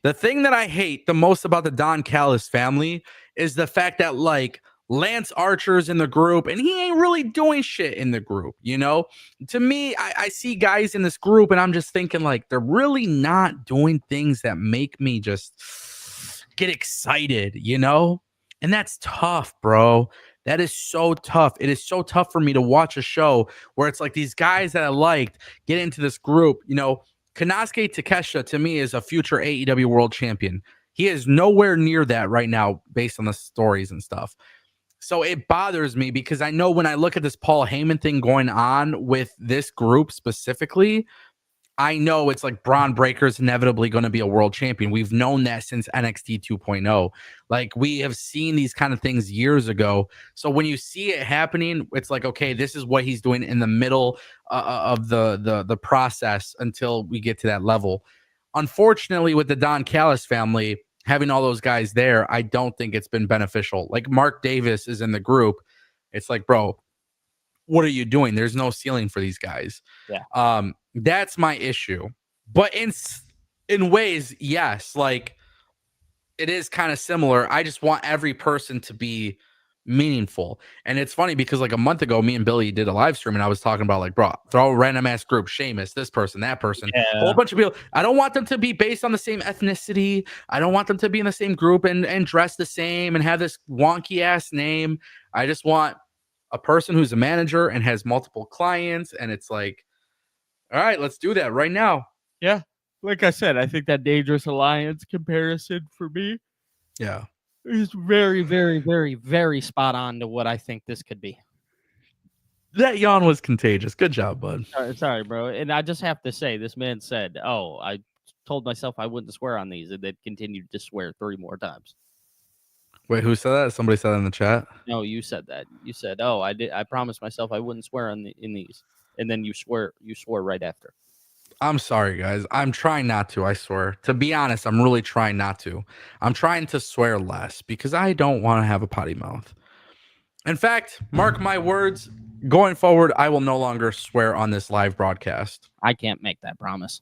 the thing that I hate the most about the Don Callis family is the fact that, like, Lance Archer's in the group and he ain't really doing shit in the group, you know? To me, I see guys in this group and I'm just thinking, like, they're really not doing things that make me just get excited, you know? And that's tough, bro. That is so tough. It is so tough for me to watch a show where it's like these guys that I liked get into this group. You know, Konosuke Takeshita to me is a future AEW world champion. He is nowhere near that right now based on the stories and stuff. So it bothers me because I know when I look at this Paul Heyman thing going on with this group specifically, I know it's like Braun Breaker's inevitably going to be a world champion. We've known that since NXT 2.0. Like, we have seen these kind of things years ago. So when you see it happening, it's like, okay, this is what he's doing in the middle of the process until we get to that level. Unfortunately, with the Don Callis family, having all those guys there, I don't think it's been beneficial. Like, Mark Davis is in the group. It's like, bro, what are you doing? There's no ceiling for these guys. Yeah. That's my issue. But in ways, yes, like, it is kind of similar. I just want every person to be meaningful. And it's funny because like a month ago, me and Billy did a live stream and I was talking about like, bro, throw a random ass group, Sheamus, this person, that person, whole Yeah. bunch of people. I don't want them to be based on the same ethnicity. I don't want them to be in the same group and dress the same and have this wonky ass name. I just want a person who's a manager and has multiple clients. And it's like, all right, let's do that right now. Yeah. Like I said, I think that Dangerous Alliance comparison for me Yeah. is very, very, very, very spot on to what I think this could be. That yawn was contagious. Good job, bud. Sorry, bro. And I just have to say, this man said, "Oh, I told myself I wouldn't swear on these," and then continued to swear 3 more times. Wait, who said that? Somebody said that in the chat. No, you said that. You said, "Oh, I did. I promised myself I wouldn't swear in these," and then you swore right after. I'm sorry, guys. I'm trying not to. I swear. To be honest, I'm really trying not to. I'm trying to swear less because I don't want to have a potty mouth. In fact, mark my words. Going forward, I will no longer swear on this live broadcast. I can't make that promise.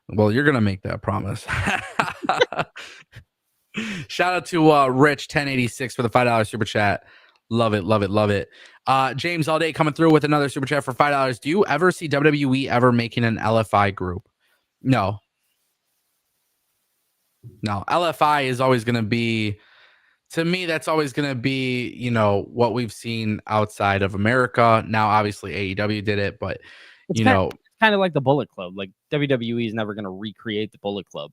Well, you're gonna make that promise. Shout out to Rich 1086 for the $5 super chat. Love it, love it, love it. James All Day coming through with another super chat for $5. Do you ever see WWE ever making an LFI group? No. No. LFI is always going to be, to me, that's always going to be, you know, what we've seen outside of America. Now, obviously, AEW did it, but, It's you kind know. Of, kind of like the Bullet Club. Like WWE is never going to recreate the Bullet Club.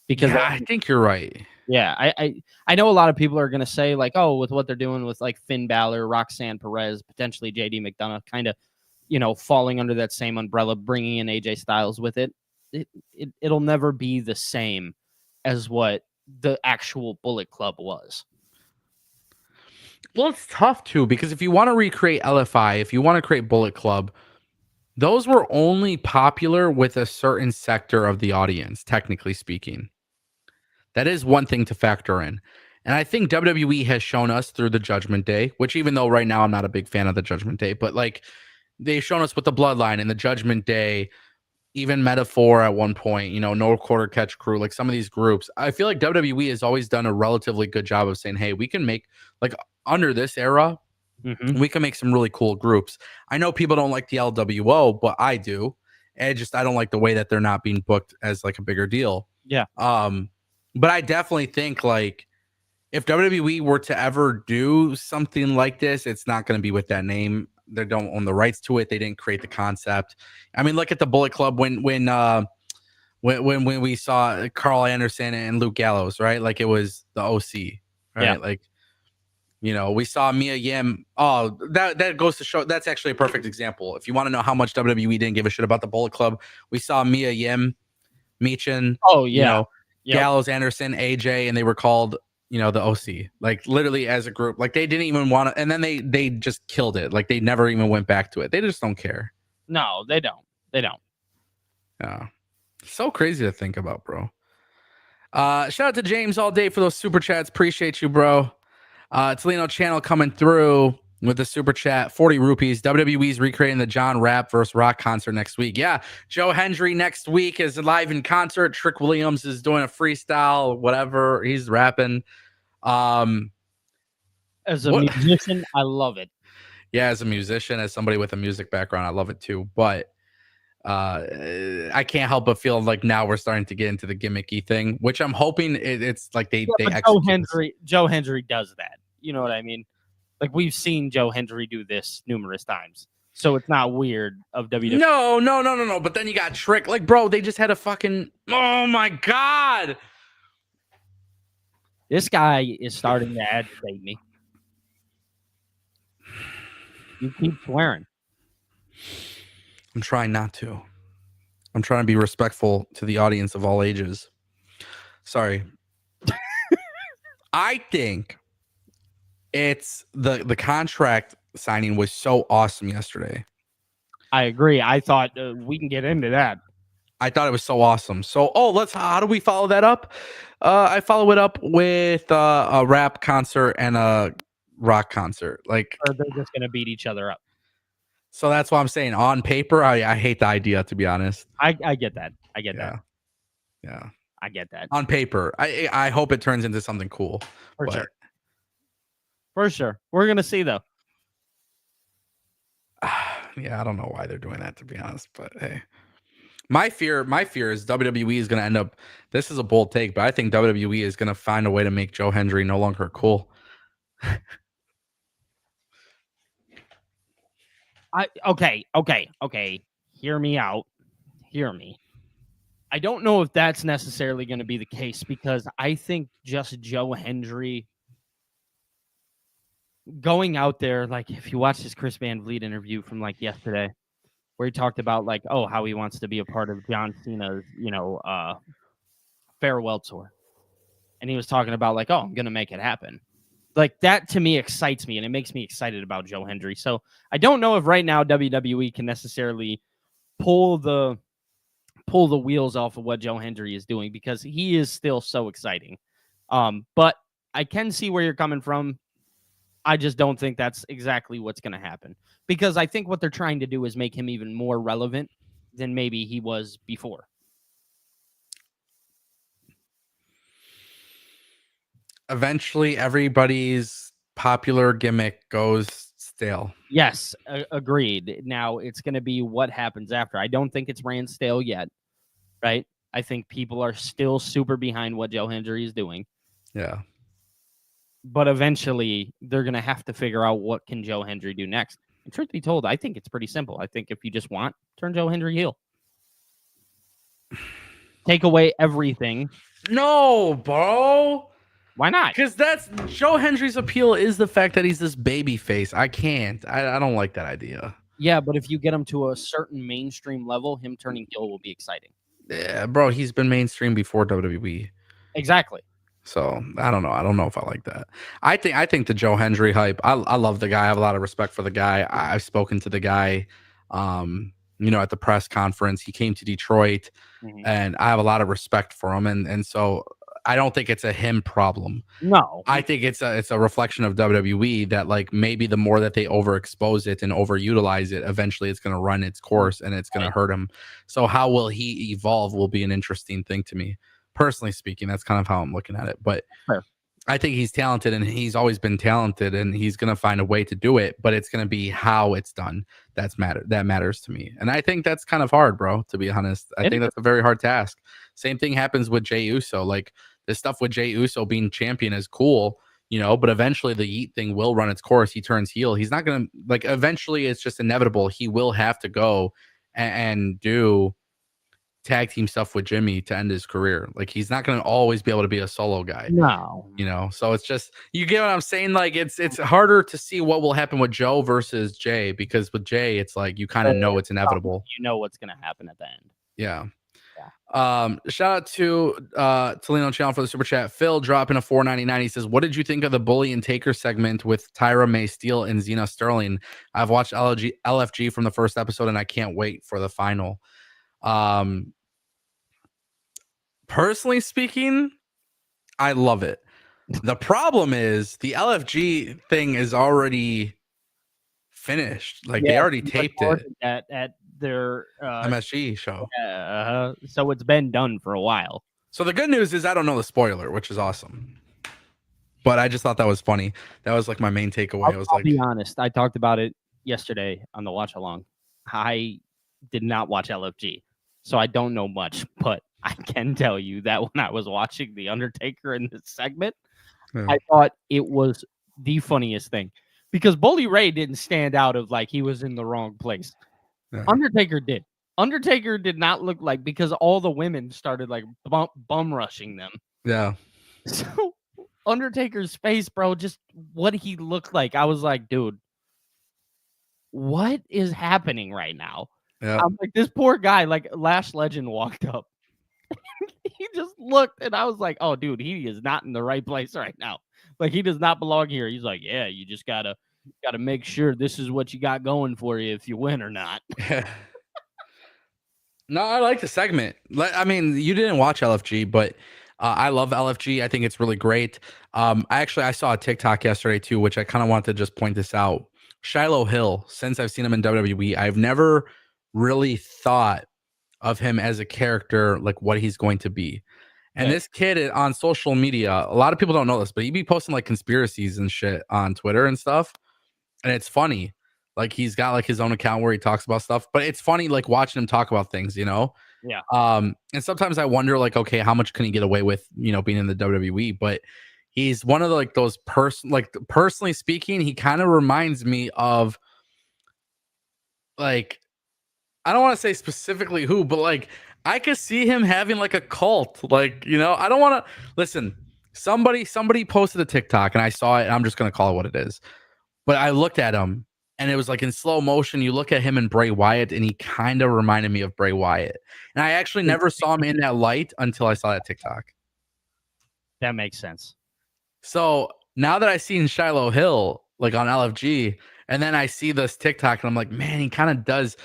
Because yeah, I think you're right. Yeah, I know a lot of people are going to say like, oh, with what they're doing with like Finn Balor, Roxanne Perez, potentially JD McDonough, kind of, you know, falling under that same umbrella, bringing in AJ Styles with it. It'll never be the same as what the actual Bullet Club was. Well, it's tough too, because if you want to recreate LFI, if you want to create Bullet Club, those were only popular with a certain sector of the audience, technically speaking. That is one thing to factor in. And I think WWE has shown us through the Judgment Day, which even though right now I'm not a big fan of the Judgment Day, but like they've shown us with the Bloodline and the Judgment Day, even Metaphor at one point, you know, No Quarter Catch Crew, like some of these groups. I feel like WWE has always done a relatively good job of saying, hey, we can make, like, under this era, we can make some really cool groups. I know people don't like the LWO, but I do. And I don't like the way that they're not being booked as like a bigger deal. Yeah. But I definitely think like if WWE were to ever do something like this, it's not going to be with that name. They don't own the rights to it. They didn't create the concept. I mean, look at the Bullet Club when we saw Carl Anderson and Luke Gallows, right? Like it was the OC, right? Yeah. Like, you know, we saw Mia Yim. Oh, that goes to show that's actually a perfect example. If you want to know how much WWE didn't give a shit about the Bullet Club, we saw Mia Yim, Meechin, you know, Gallows, Anderson, AJ, and they were called, you know, the OC, like literally as a group. Like they didn't even want to, and then they just killed it. Like they never even went back to it. They just don't care. No, they don't. They don't. Yeah. So crazy to think about, bro. Shout out to James All Day for those super chats. Appreciate you, bro. Toledo Channel coming through with the super chat, 40 rupees. WWE's recreating the John Rapp versus Rock concert next week. Yeah, Joe Hendry next week is live in concert. Trick Williams is doing a freestyle, whatever. He's rapping. As a musician, I love it. Yeah, as a musician, as somebody with a music background, I love it too. But I can't help but feel like now we're starting to get into the gimmicky thing, which I'm hoping it's like they Joe Hendry does that. You know what I mean? Like we've seen Joe Hendry do this numerous times, so it's not weird of WWE. No. But then you got Trick. Like, bro, they just had a fucking. Oh my god! This guy is starting to agitate me. You keep swearing. I'm trying not to. I'm trying to be respectful to the audience of all ages. Sorry. I think it's the contract signing was so awesome yesterday. I agree. I thought we can get into that. I thought it was so awesome. So, how do we follow that up? I follow it up with a rap concert and a rock concert. Like, or they're just going to beat each other up. So that's why I'm saying on paper, I hate the idea, to be honest. I get that. I get that. Yeah. I get that. On paper. I hope it turns into something cool. For sure. For sure. We're gonna see though. Yeah, I don't know why they're doing that, to be honest, but hey. My fear is WWE is going to end up. This is a bold take, but I think WWE is going to find a way to make Joe Hendry no longer cool. Okay. Hear me out. Hear me. I don't know if that's necessarily going to be the case because I think just Joe Hendry going out there, like if you watch his Chris Van Vliet interview from like yesterday, where he talked about like, oh, how he wants to be a part of John Cena's, farewell tour. And he was talking about like, oh, I'm going to make it happen. Like that to me excites me and it makes me excited about Joe Hendry. So I don't know if right now WWE can necessarily pull the wheels off of what Joe Hendry is doing because he is still so exciting. But I can see where you're coming from. I just don't think that's exactly what's going to happen because I think what they're trying to do is make him even more relevant than maybe he was before. Eventually, everybody's popular gimmick goes stale. Yes, agreed. Now it's going to be what happens after. I don't think it's ran stale yet, right? I think people are still super behind what Joe Hendry is doing. Yeah. But eventually, they're going to have to figure out what can Joe Hendry do next. And truth be told, I think it's pretty simple. I think if you just want, turn Joe Hendry heel. Take away everything. No, bro. Why not? Because that's Joe Hendry's appeal is the fact that he's this baby face. I can't. I don't like that idea. Yeah, but if you get him to a certain mainstream level, him turning heel will be exciting. Yeah, bro, he's been mainstream before WWE. Exactly. So I don't know. I don't know if I like that. I think the Joe Hendry hype. I love the guy. I have a lot of respect for the guy. I've spoken to the guy. At the press conference, he came to Detroit, and I have a lot of respect for him. And so I don't think it's a him problem. No, I think it's a reflection of WWE that like maybe the more that they overexpose it and overutilize it, eventually it's going to run its course and it's going to hurt him. So how will he evolve will be an interesting thing to me. Personally speaking, that's kind of how I'm looking at it. But fair. I think he's talented and he's always been talented and he's going to find a way to do it, but it's going to be how it's done. That matters to me. And I think that's kind of hard, bro, to be honest. I think that's a very hard task. Same thing happens with Jey Uso. Like this stuff with Jey Uso being champion is cool, but eventually the Yeet thing will run its course. He turns heel. He's not going to like, eventually it's just inevitable. He will have to go and do tag team stuff with Jimmy to end his career. Like he's not going to always be able to be a solo guy. No. So it's just, you get what I'm saying? Like it's harder to see what will happen with Joe versus Jay, because with Jay, it's like, you kind of know it's inevitable. You know what's going to happen at the end. Yeah. Shout out to Tolino Channel for the super chat. Phil dropping a $4.99. He says, what did you think of the Bully and Taker segment with Tyra May Steele and Xena Sterling? I've watched LFG from the first episode and I can't wait for the final. Personally speaking, I love it. The problem is the LFG thing is already finished. Like they already taped it at their MSG show. So it's been done for a while. So the good news is I don't know the spoiler, which is awesome. But I just thought that was funny. That was like my main takeaway. I'll be honest. I talked about it yesterday on the watch along. I did not watch LFG, so I don't know much, but I can tell you that when I was watching The Undertaker in this segment, I thought it was the funniest thing because Bully Ray didn't stand out of like he was in the wrong place. Yeah. Undertaker did. Undertaker did not look like, because all the women started like bum rushing them. Yeah. So Undertaker's face, bro, just what he looked like. I was like, dude, what is happening right now? Yeah. I'm like, this poor guy, like Lash Legend walked up. He just looked and I was like, oh, dude, he is not in the right place right now. Like he does not belong here. He's like, yeah, you just gotta make sure this is what you got going for you if you win or not. No, I like the segment. I mean, you didn't watch LFG, but I love LFG. I think it's really great. I saw a TikTok yesterday too, which I kind of want to just point this out. Shiloh Hill, since I've seen him in WWE, I've never really thought of him as a character, like what he's going to be. And this kid on social media, a lot of people don't know this, but he'd be posting like conspiracies and shit on Twitter and stuff. And it's funny. Like he's got like his own account where he talks about stuff, but it's funny like watching him talk about things, you know? Yeah. And sometimes I wonder like, okay, how much can he get away with, you know, being in the WWE? But he's one of the, like those personally speaking, he kind of reminds me of like, I don't want to say specifically who, but like I could see him having like a cult. Like, you know, I don't want to listen. Somebody posted a TikTok and I saw it and I'm just gonna call it what it is. But I looked at him and it was like in slow motion. You look at him and Bray Wyatt, and he kind of reminded me of Bray Wyatt. And I actually never saw him in that light until I saw that TikTok. That makes sense. So now that I seen Shiloh Hill like on LFG, and then I see this TikTok, and I'm like, man, he kind of does.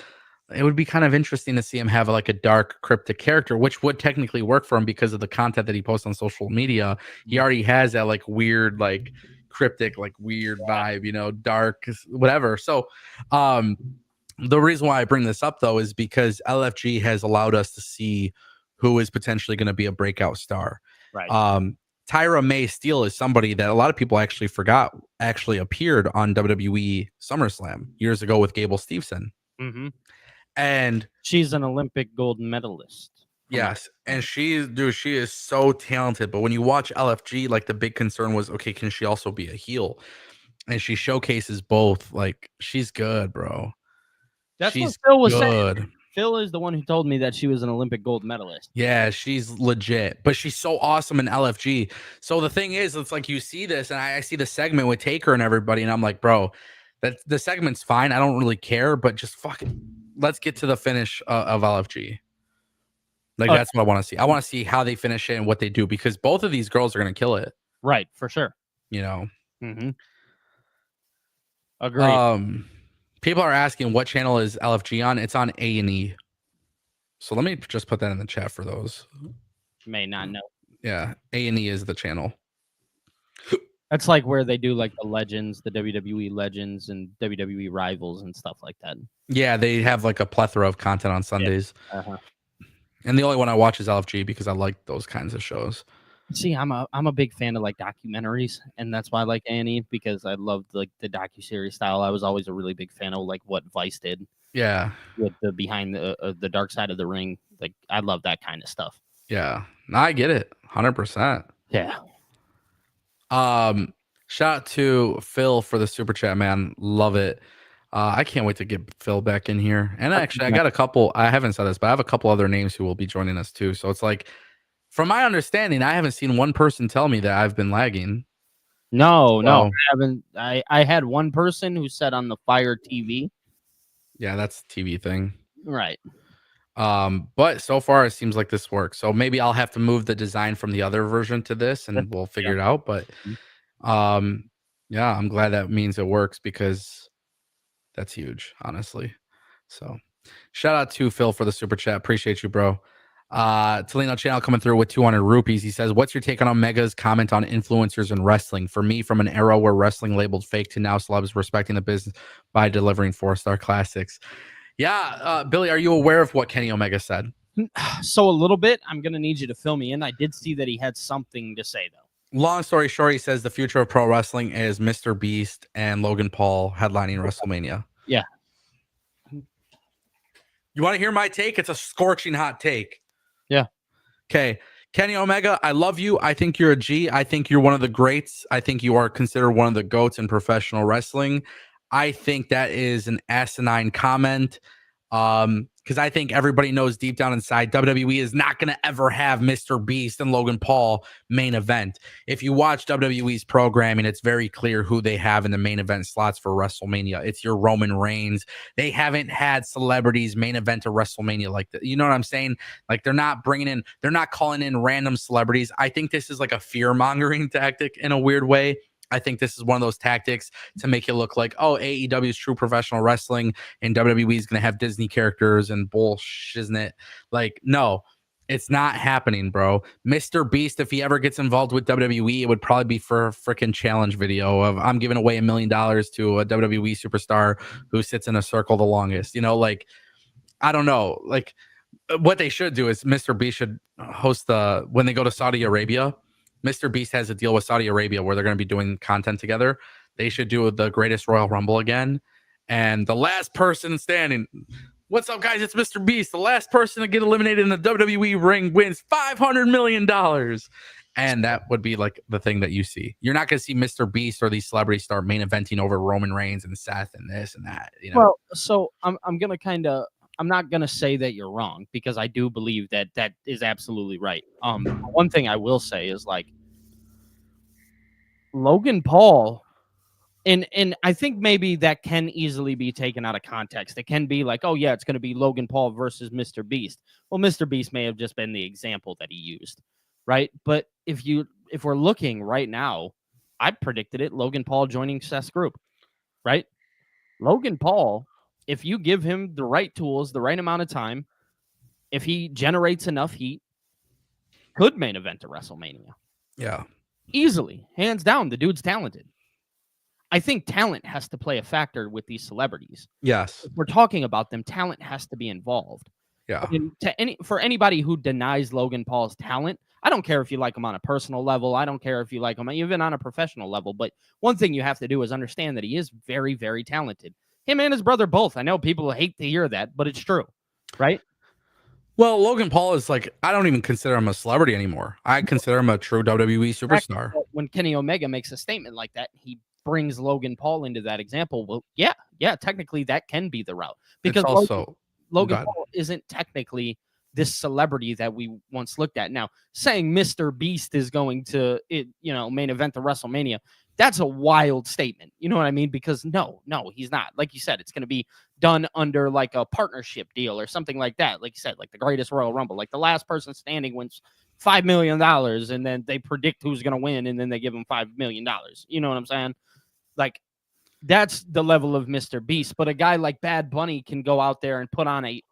It would be kind of interesting to see him have like a dark, cryptic character, which would technically work for him because of the content that he posts on social media. He already has that like weird, like cryptic, like weird vibe, you know, dark, whatever. So, the reason why I bring this up though is because LFG has allowed us to see who is potentially going to be a breakout star. Right. Tyra May Steele is somebody that a lot of people actually forgot actually appeared on WWE SummerSlam years ago with Gable Steveson. Mm-hmm. And she's an Olympic gold medalist. Yes. And she is so talented. But when you watch LFG, like the big concern was, okay, can she also be a heel? And she showcases both. Like she's good, bro. That's she's what Phil was good. saying. Phil is the one who told me that she was an Olympic gold medalist. Yeah, she's legit, but she's so awesome in LFG. So the thing is, it's like you see this, and I see the segment with Taker and everybody, and I'm like, bro, that the segment's fine. I don't really care, but just fucking let's get to the finish of LFG. Like that's what I want to see. I want to see how they finish it and what they do, because both of these girls are gonna kill it. Right, for sure. You know. Mm-hmm. Agreed. People are asking what channel is LFG on. It's on A&E. So let me just put that in the chat for those. May not know. Yeah, A&E is the channel. That's like where they do like the legends, the WWE legends and WWE rivals and stuff like that. Yeah, they have like a plethora of content on Sundays. Yeah. Uh-huh. And the only one I watch is LFG because I like those kinds of shows. See, I'm a big fan of like documentaries, and that's why I like A&E, because I loved like the docuseries style. I was always a really big fan of like what Vice did. Yeah, with the behind the dark side of the ring. Like I love that kind of stuff. Yeah, no, I get it, 100%. Yeah. Shout out to Phil for the super chat, man. Love it. I can't wait to get Phil back in here. And actually, I got a couple. I haven't said this, but I have a couple other names who will be joining us too. So it's like, from my understanding, I haven't seen one person tell me that I've been lagging. No, I haven't. I had one person who said on the Fire TV. Yeah, that's a TV thing. Right. But so far it seems like this works. So maybe I'll have to move the design from the other version to this and we'll figure it out. But yeah, I'm glad that means it works, because that's huge, honestly. So shout out to Phil for the super chat. Appreciate you, bro. Tolino Channel coming through with 200 rupees. He says, what's your take on Omega's comment on influencers in wrestling? For me, from an era where wrestling labeled fake to now celebs respecting the business by delivering 4-star classics. Yeah, Billy, are you aware of what Kenny Omega said? So a little bit. I'm going to need you to fill me in. I did see that he had something to say, though. Long story short, he says the future of pro wrestling is Mr. Beast and Logan Paul headlining WrestleMania. Yeah. You want to hear my take? It's a scorching hot take. Yeah. Okay. Kenny Omega, I love you. I think you're a G. I think you're one of the greats. I think you are considered one of the GOATs in professional wrestling. I think that is an asinine comment. Because I think everybody knows deep down inside WWE is not going to ever have Mr. Beast and Logan Paul main event. If you watch WWE's programming, it's very clear who they have in the main event slots for WrestleMania. It's your Roman Reigns. They haven't had celebrities main event a WrestleMania like that. You know what I'm saying? Like they're not calling in random celebrities. I think this is like a fear-mongering tactic in a weird way. I think this is one of those tactics to make it look like, oh, AEW is true professional wrestling and WWE is going to have Disney characters and bullshit, isn't it? Like, no, it's not happening, bro. Mr. Beast, if he ever gets involved with WWE, it would probably be for a freaking challenge video of I'm giving away $1 million to a WWE superstar who sits in a circle the longest. You know, like, I don't know. Like, what they should do is Mr. Beast should host when they go to Saudi Arabia. Mr. Beast has a deal with Saudi Arabia where they're going to be doing content together. They should do the greatest Royal Rumble again. And the last person standing, what's up, guys? It's Mr. Beast. The last person to get eliminated in the WWE ring wins $500 million. And that would be like the thing that you see. You're not going to see Mr. Beast or these celebrities start main eventing over Roman Reigns and Seth and this and that. You know? Well, so I'm going to I'm not going to say that you're wrong, because I do believe that that is absolutely right. One thing I will say is, like, Logan Paul, and I think maybe that can easily be taken out of context. It can be like, oh yeah, it's going to be Logan Paul versus Mr. Beast. Well, Mr. Beast may have just been the example that he used, right? But if we're looking right now, I predicted it, Logan Paul joining Seth's group, right? Logan Paul, if you give him the right tools, the right amount of time, if he generates enough heat, could main event a WrestleMania. Yeah. Easily. Hands down, the dude's talented. I think talent has to play a factor with these celebrities. Yes. If we're talking about them, talent has to be involved. Yeah. And for anybody who denies Logan Paul's talent, I don't care if you like him on a personal level. I don't care if you like him even on a professional level. But one thing you have to do is understand that he is very, very talented. Him and his brother both. I know people hate to hear that, but it's true, right? Well, Logan Paul is like, I don't even consider him a celebrity anymore. I consider him a true WWE superstar. When Kenny Omega makes a statement like that, he brings Logan Paul into that example. Well, yeah, technically that can be the route, because it's also Logan Paul isn't technically this celebrity that we once looked at. Now, saying Mr. Beast is going to, main event the WrestleMania, that's a wild statement. You know what I mean? Because no, he's not. Like you said, it's going to be done under like a partnership deal or something like that. Like you said, like the greatest Royal Rumble, like the last person standing wins $5 million, and then they predict who's going to win, and then they give them $5 million. You know what I'm saying? Like, that's the level of Mr. Beast. But a guy like Bad Bunny can go out there and put on a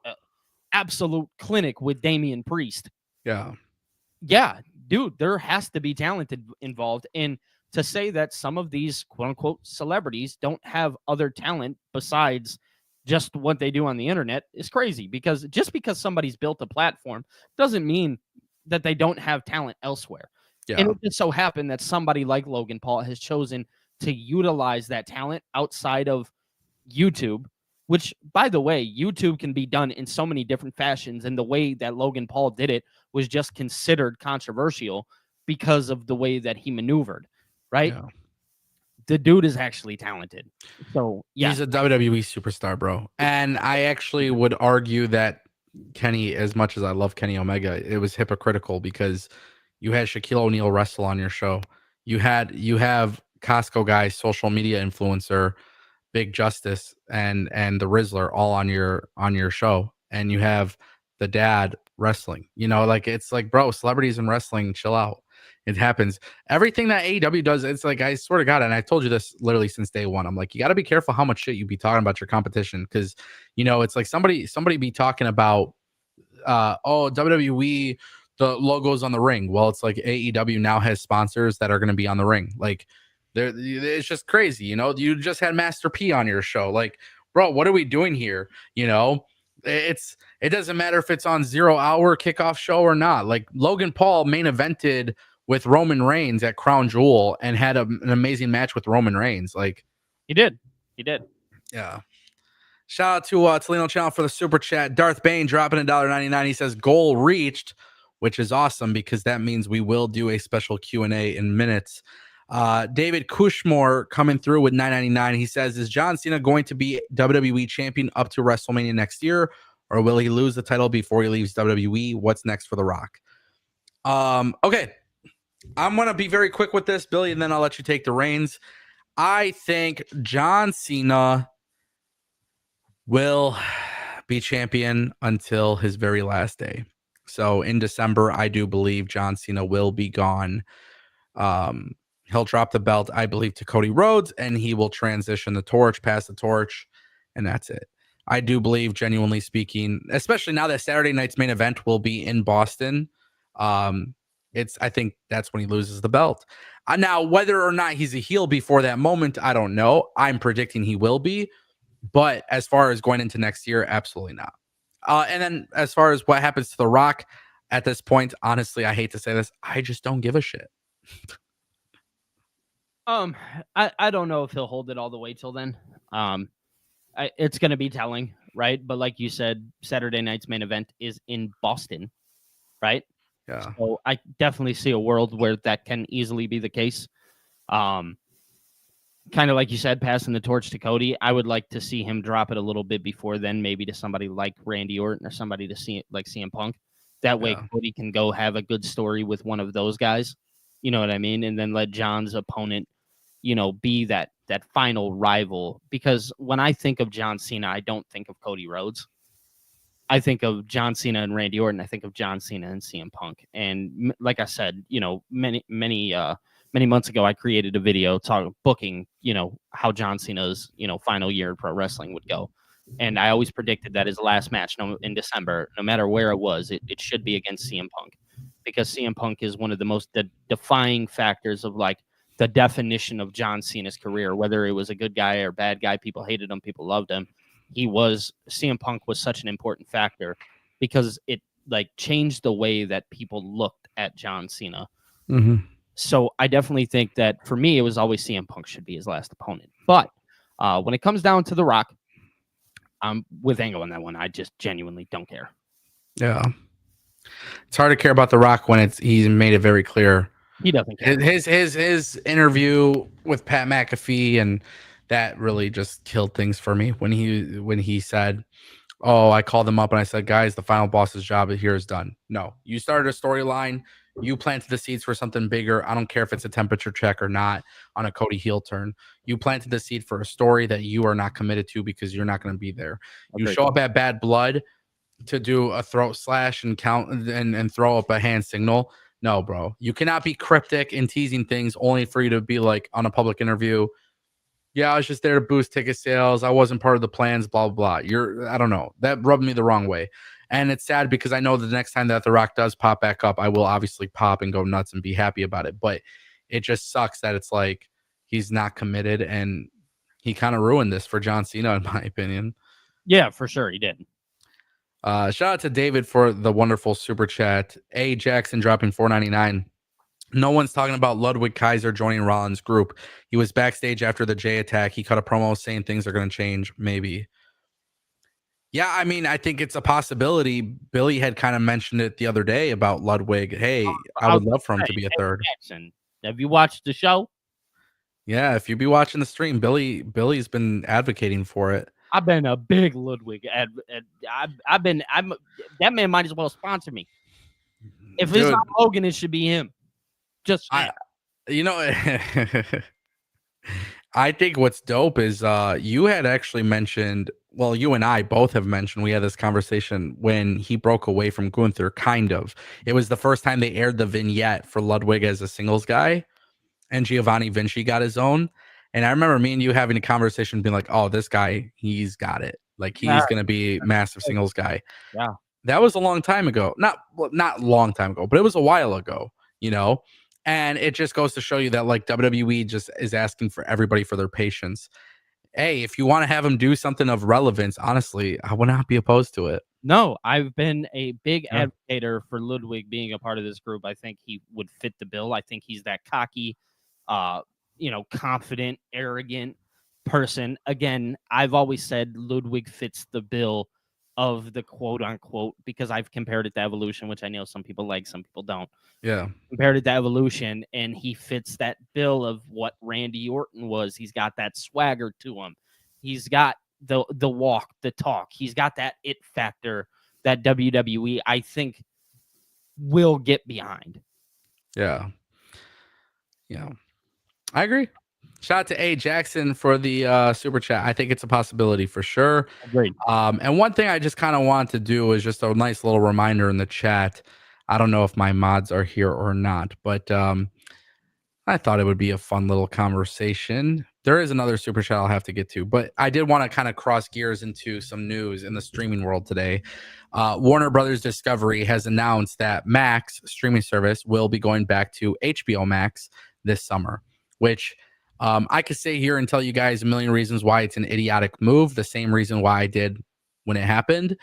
absolute clinic with Damian Priest. Yeah, dude, there has to be talented involved. And to say that some of these quote unquote celebrities don't have other talent besides just what they do on the internet is crazy, because just because somebody's built a platform doesn't mean that they don't have talent elsewhere. Yeah. And it just so happened that somebody like Logan Paul has chosen to utilize that talent outside of YouTube, which, by the way, YouTube can be done in so many different fashions. And the way that Logan Paul did it was just considered controversial because of the way that he maneuvered, right? Yeah. The dude is actually talented. So, yeah. He's a WWE superstar, bro. And I actually would argue that Kenny, as much as I love Kenny Omega, it was hypocritical, because you had Shaquille O'Neal wrestle on your show. You have Costco guy, social media influencer, Big Justice, and the Rizzler all on your show, and you have the dad wrestling. Like, it's like, bro, celebrities in wrestling, chill out. It happens. Everything that AEW does, it's like, I swear to God, and I told you this literally since day one, I'm like, you got to be careful how much shit you be talking about your competition, because it's like somebody be talking about WWE, the logos on the ring. Well, it's like AEW now has sponsors that are going to be on the ring. Like, it's just crazy. You just had Master P on your show. Like, bro, what are we doing here? It doesn't matter if it's on 0 Hour kickoff show or not. Like, Logan Paul main evented with Roman Reigns at Crown Jewel and had an amazing match with Roman Reigns. Like, he did. Yeah. Shout out to Toledo Channel for the super chat. Darth Bane dropping $1.99. He says goal reached, which is awesome, because that means we will do a special Q&A in minutes. David Cushmore coming through with $9.99. He says, is John Cena going to be WWE champion up to WrestleMania next year, or will he lose the title before he leaves WWE? What's next for The Rock? Okay. I'm going to be very quick with this, Billy, and then I'll let you take the reins. I think John Cena will be champion until his very last day. So in December, I do believe John Cena will be gone. He'll drop the belt, I believe, to Cody Rhodes, and he will transition the torch, pass the torch, and that's it. I do believe, genuinely speaking, especially now that Saturday night's main event will be in Boston, I think that's when he loses the belt. Now, whether or not he's a heel before that moment, I don't know. I'm predicting he will be, but as far as going into next year, absolutely not. And then as far as what happens to The Rock at this point, honestly, I hate to say this, I just don't give a shit. Um, I don't know if he'll hold it all the way till then. It's going to be telling, right? But like you said, Saturday night's main event is in Boston, right? Yeah. So I definitely see a world where that can easily be the case. Kind of like you said, passing the torch to Cody. I would like to see him drop it a little bit before then, maybe to somebody like Randy Orton or somebody to see like CM Punk. That way, Yeah. Cody can go have a good story with one of those guys. You know what I mean? And then let John's opponent, be that final rival. Because when I think of John Cena, I don't think of Cody Rhodes. I think of John Cena and Randy Orton. I think of John Cena and CM Punk. And like I said, many months ago, I created a video booking, how John Cena's, final year in pro wrestling would go. And I always predicted that his last match in December, no matter where it was, it should be against CM Punk, because CM Punk is one of the most defying factors of like the definition of John Cena's career, whether it was a good guy or bad guy. People hated him, people loved him. CM Punk was such an important factor because it like changed the way that people looked at John Cena. Mm-hmm. So I definitely think that for me, it was always CM Punk should be his last opponent. But when it comes down to The Rock, I'm with Angle on that one. I just genuinely don't care. Yeah. It's hard to care about The Rock when he's made it very clear. He doesn't care. His interview with Pat McAfee, and that really just killed things for me when he said, "Oh, I called them up and I said, guys, the final boss's job here is done." No, you started a storyline. You planted the seeds for something bigger. I don't care if it's a temperature check or not on a Cody heel turn. You planted the seed for a story that you are not committed to because you're not going to be there. You show up at Bad Blood to do a throat slash and count and throw up a hand signal. No, bro. You cannot be cryptic and teasing things only for you to be like on a public interview, yeah, I was just there to boost ticket sales. I wasn't part of the plans, blah, blah, blah. I don't know. That rubbed me the wrong way. And it's sad because I know the next time that The Rock does pop back up, I will obviously pop and go nuts and be happy about it. But it just sucks that it's like he's not committed, and he kind of ruined this for John Cena, in my opinion. Yeah, for sure. He did. Shout out to David for the wonderful super chat. A. Jackson dropping $4.99. No one's talking about Ludwig Kaiser joining Rollins' group. He was backstage after the Jay attack. He cut a promo saying things are going to change. Maybe. Yeah, I mean, I think it's a possibility. Billy had kind of mentioned it the other day about Ludwig. Hey, I would love for him to be a third. Jackson, have you watched the show? Yeah, if you be watching the stream, Billy's been advocating for it. I've been a big Ludwig. I'm that man might as well sponsor me. If it's not Hogan, it should be him. Just I think what's dope is you had actually mentioned, well, you and I both have mentioned, we had this conversation when he broke away from Gunther, kind of. It was the first time they aired the vignette for Ludwig as a singles guy, and Giovanni Vinci got his own. And I remember me and you having a conversation being like, oh, this guy, he's got it. Like, he's going to be massive singles guy. Yeah. That was a long time ago. Not long time ago, but it was a while ago, And it just goes to show you that like WWE just is asking for everybody for their patience. Hey, if you want to have him do something of relevance, honestly, I would not be opposed to it. No, I've been a big advocator for Ludwig being a part of this group. I think he would fit the bill. I think he's that cocky, confident, arrogant person. Again, I've always said Ludwig fits the bill of the quote unquote, because I've compared it to Evolution, which I know some people like, some people don't. Yeah. Compared it to Evolution, and he fits that bill of what Randy Orton was. He's got that swagger to him. He's got the walk, the talk. He's got that it factor that WWE, I think, will get behind. Yeah. Yeah. I agree. Shout out to A. Jackson for the super chat. I think it's a possibility for sure. Agreed. And one thing I just kind of want to do is just a nice little reminder in the chat. I don't know if my mods are here or not, but I thought it would be a fun little conversation. There is another super chat I'll have to get to, but I did want to kind of cross gears into some news in the streaming world today. Warner Brothers Discovery has announced that Max streaming service will be going back to HBO Max this summer, which I could sit here and tell you guys a million reasons why it's an idiotic move. The same reason why I did when it happened.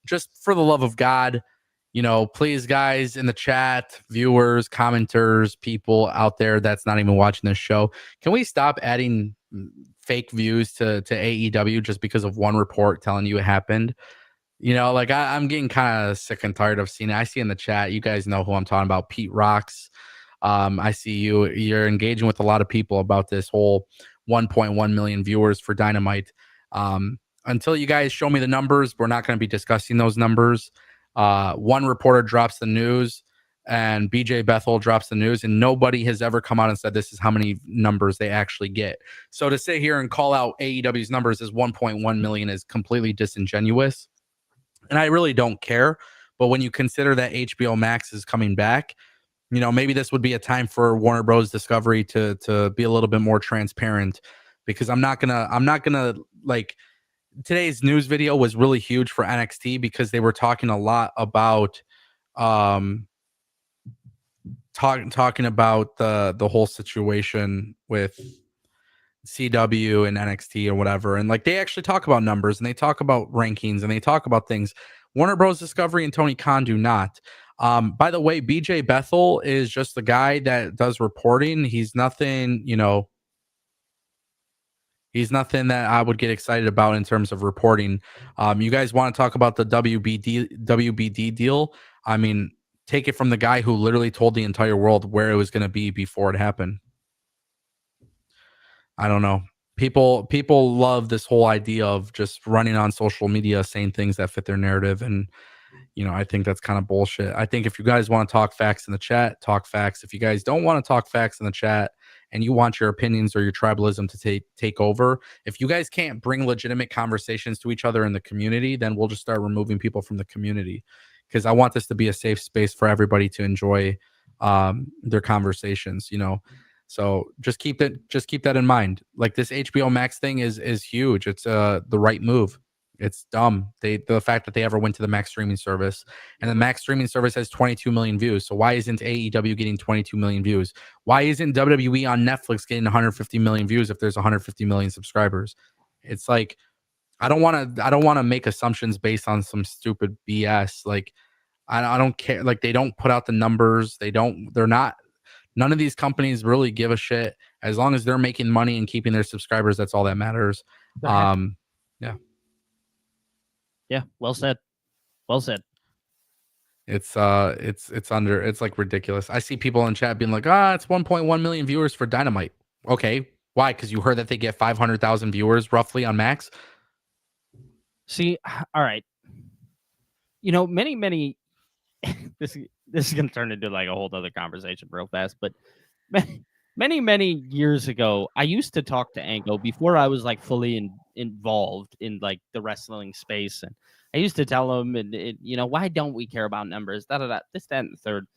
Just for the love of God, please, guys in the chat, viewers, commenters, people out there that's not even watching this show, can we stop adding fake views to AEW just because of one report telling you it happened? Like I'm getting kind of sick and tired of seeing it. I see in the chat, you guys know who I'm talking about, Pete Rocks. I see you're engaging with a lot of people about this whole 1.1 million viewers for Dynamite. Until you guys show me the numbers, we're not going to be discussing those numbers. One reporter drops the news and BJ Bethel drops the news, and nobody has ever come out and said this is how many numbers they actually get. So to sit here and call out AEW's numbers as 1.1 million is completely disingenuous. And I really don't care. But when you consider that HBO Max is coming back, maybe this would be a time for Warner Bros. Discovery to be a little bit more transparent, because I'm not gonna like, today's news video was really huge for NXT because they were talking a lot about talking about the whole situation with CW and NXT or whatever. And like, they actually talk about numbers and they talk about rankings and they talk about things. Warner Bros. Discovery and Tony Khan do not. By the way, BJ Bethel is just the guy that does reporting. He's nothing, he's nothing that I would get excited about in terms of reporting. You guys want to talk about the WBD deal? I mean, take it from the guy who literally told the entire world where it was going to be before it happened. I don't know. People love this whole idea of just running on social media saying things that fit their narrative, and I think that's kind of bullshit. I think if you guys want to talk facts in the chat, talk facts. If you guys don't want to talk facts in the chat and you want your opinions or your tribalism to take over, if you guys can't bring legitimate conversations to each other in the community, then we'll just start removing people from the community, because I want this to be a safe space for everybody to enjoy their conversations, So just keep that in mind. Like, this HBO Max thing is huge. It's the right move. It's dumb. The fact that they ever went to the Max streaming service, and the Max streaming service has 22 million views. So why isn't AEW getting 22 million views? Why isn't WWE on Netflix getting 150 million views if there's 150 million subscribers? It's like, I don't want to make assumptions based on some stupid BS. Like, I don't care. Like, they don't put out the numbers. They're not. None of these companies really give a shit. As long as they're making money and keeping their subscribers, that's all that matters. Yeah. Well said. Well said. It's like ridiculous. I see people in chat being like, it's 1.1 million viewers for Dynamite. Okay, why? Because you heard that they get 500,000 viewers roughly on Max. See, all right. Many this is gonna turn into like a whole other conversation real fast, but many years ago, I used to talk to Ango before I was like fully involved in like the wrestling space, and I used to tell him, why don't we care about numbers? This, that, and the third.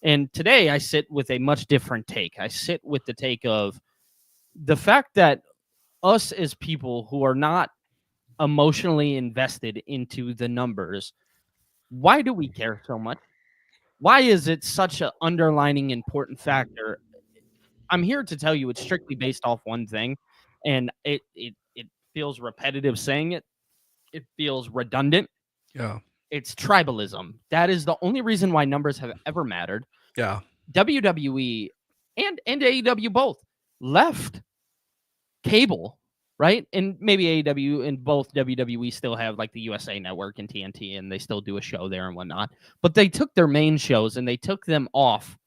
And today I sit with a much different take. I sit with the take of the fact that us as people who are not emotionally invested into the numbers, why do we care so much? Why is it such an underlining important factor? I'm here to tell you it's strictly based off one thing, and it feels repetitive saying it. It feels redundant. Yeah. It's tribalism. That is the only reason why numbers have ever mattered. Yeah. WWE and AEW both left cable, right? And maybe AEW and both WWE still have like the USA Network and TNT, and they still do a show there and whatnot. But they took their main shows and they took them off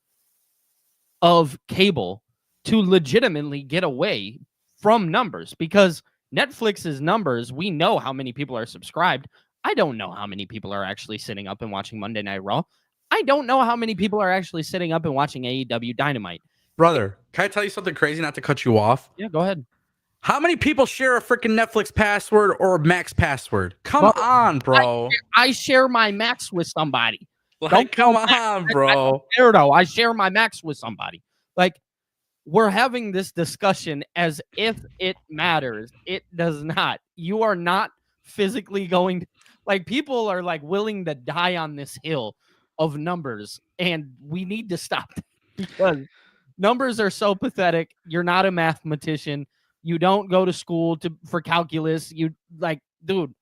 of cable to legitimately get away from numbers, because Netflix's numbers, we know how many people are subscribed. I don't know how many people are actually sitting up and watching Monday Night Raw. I don't know how many people are actually sitting up and watching AEW Dynamite. Brother, can I tell you something crazy, not to cut you off? Yeah, go ahead. How many people share a freaking Netflix password or a Max password? Come on, bro. I share my Max with somebody. Like, come on, bro. I share my Max with somebody. Like, we're having this discussion as if it matters. It does not. You are not physically going to, like, people are like willing to die on this hill of numbers, and we need to stop because numbers are so pathetic. You're not a mathematician. You don't go to school for calculus. You, like, dude,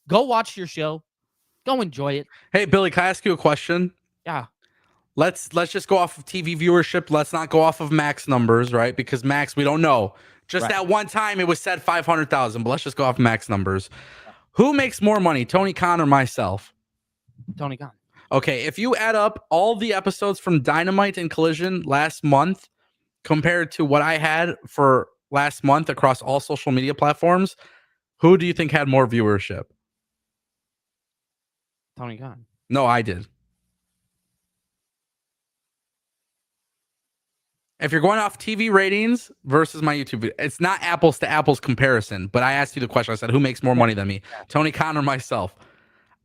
Go watch your show. Go enjoy it. Hey, Billy, can I ask you a question? Yeah. Let's just go off of TV viewership. Let's not go off of Max numbers, right? Because Max, we don't know. Just Right. that one time it was said 500,000, but let's just go off Max numbers. Who makes more money, Tony Khan or myself? Tony Khan. Okay, if you add up all the episodes from Dynamite and Collision last month compared to what I had for last month across all social media platforms, who do you think had more viewership? Tony Khan. No, I did. If you're going off TV ratings versus my YouTube video, it's not apples to apples comparison, but I asked you the question. I said, who makes more money than me, Tony Khan or myself?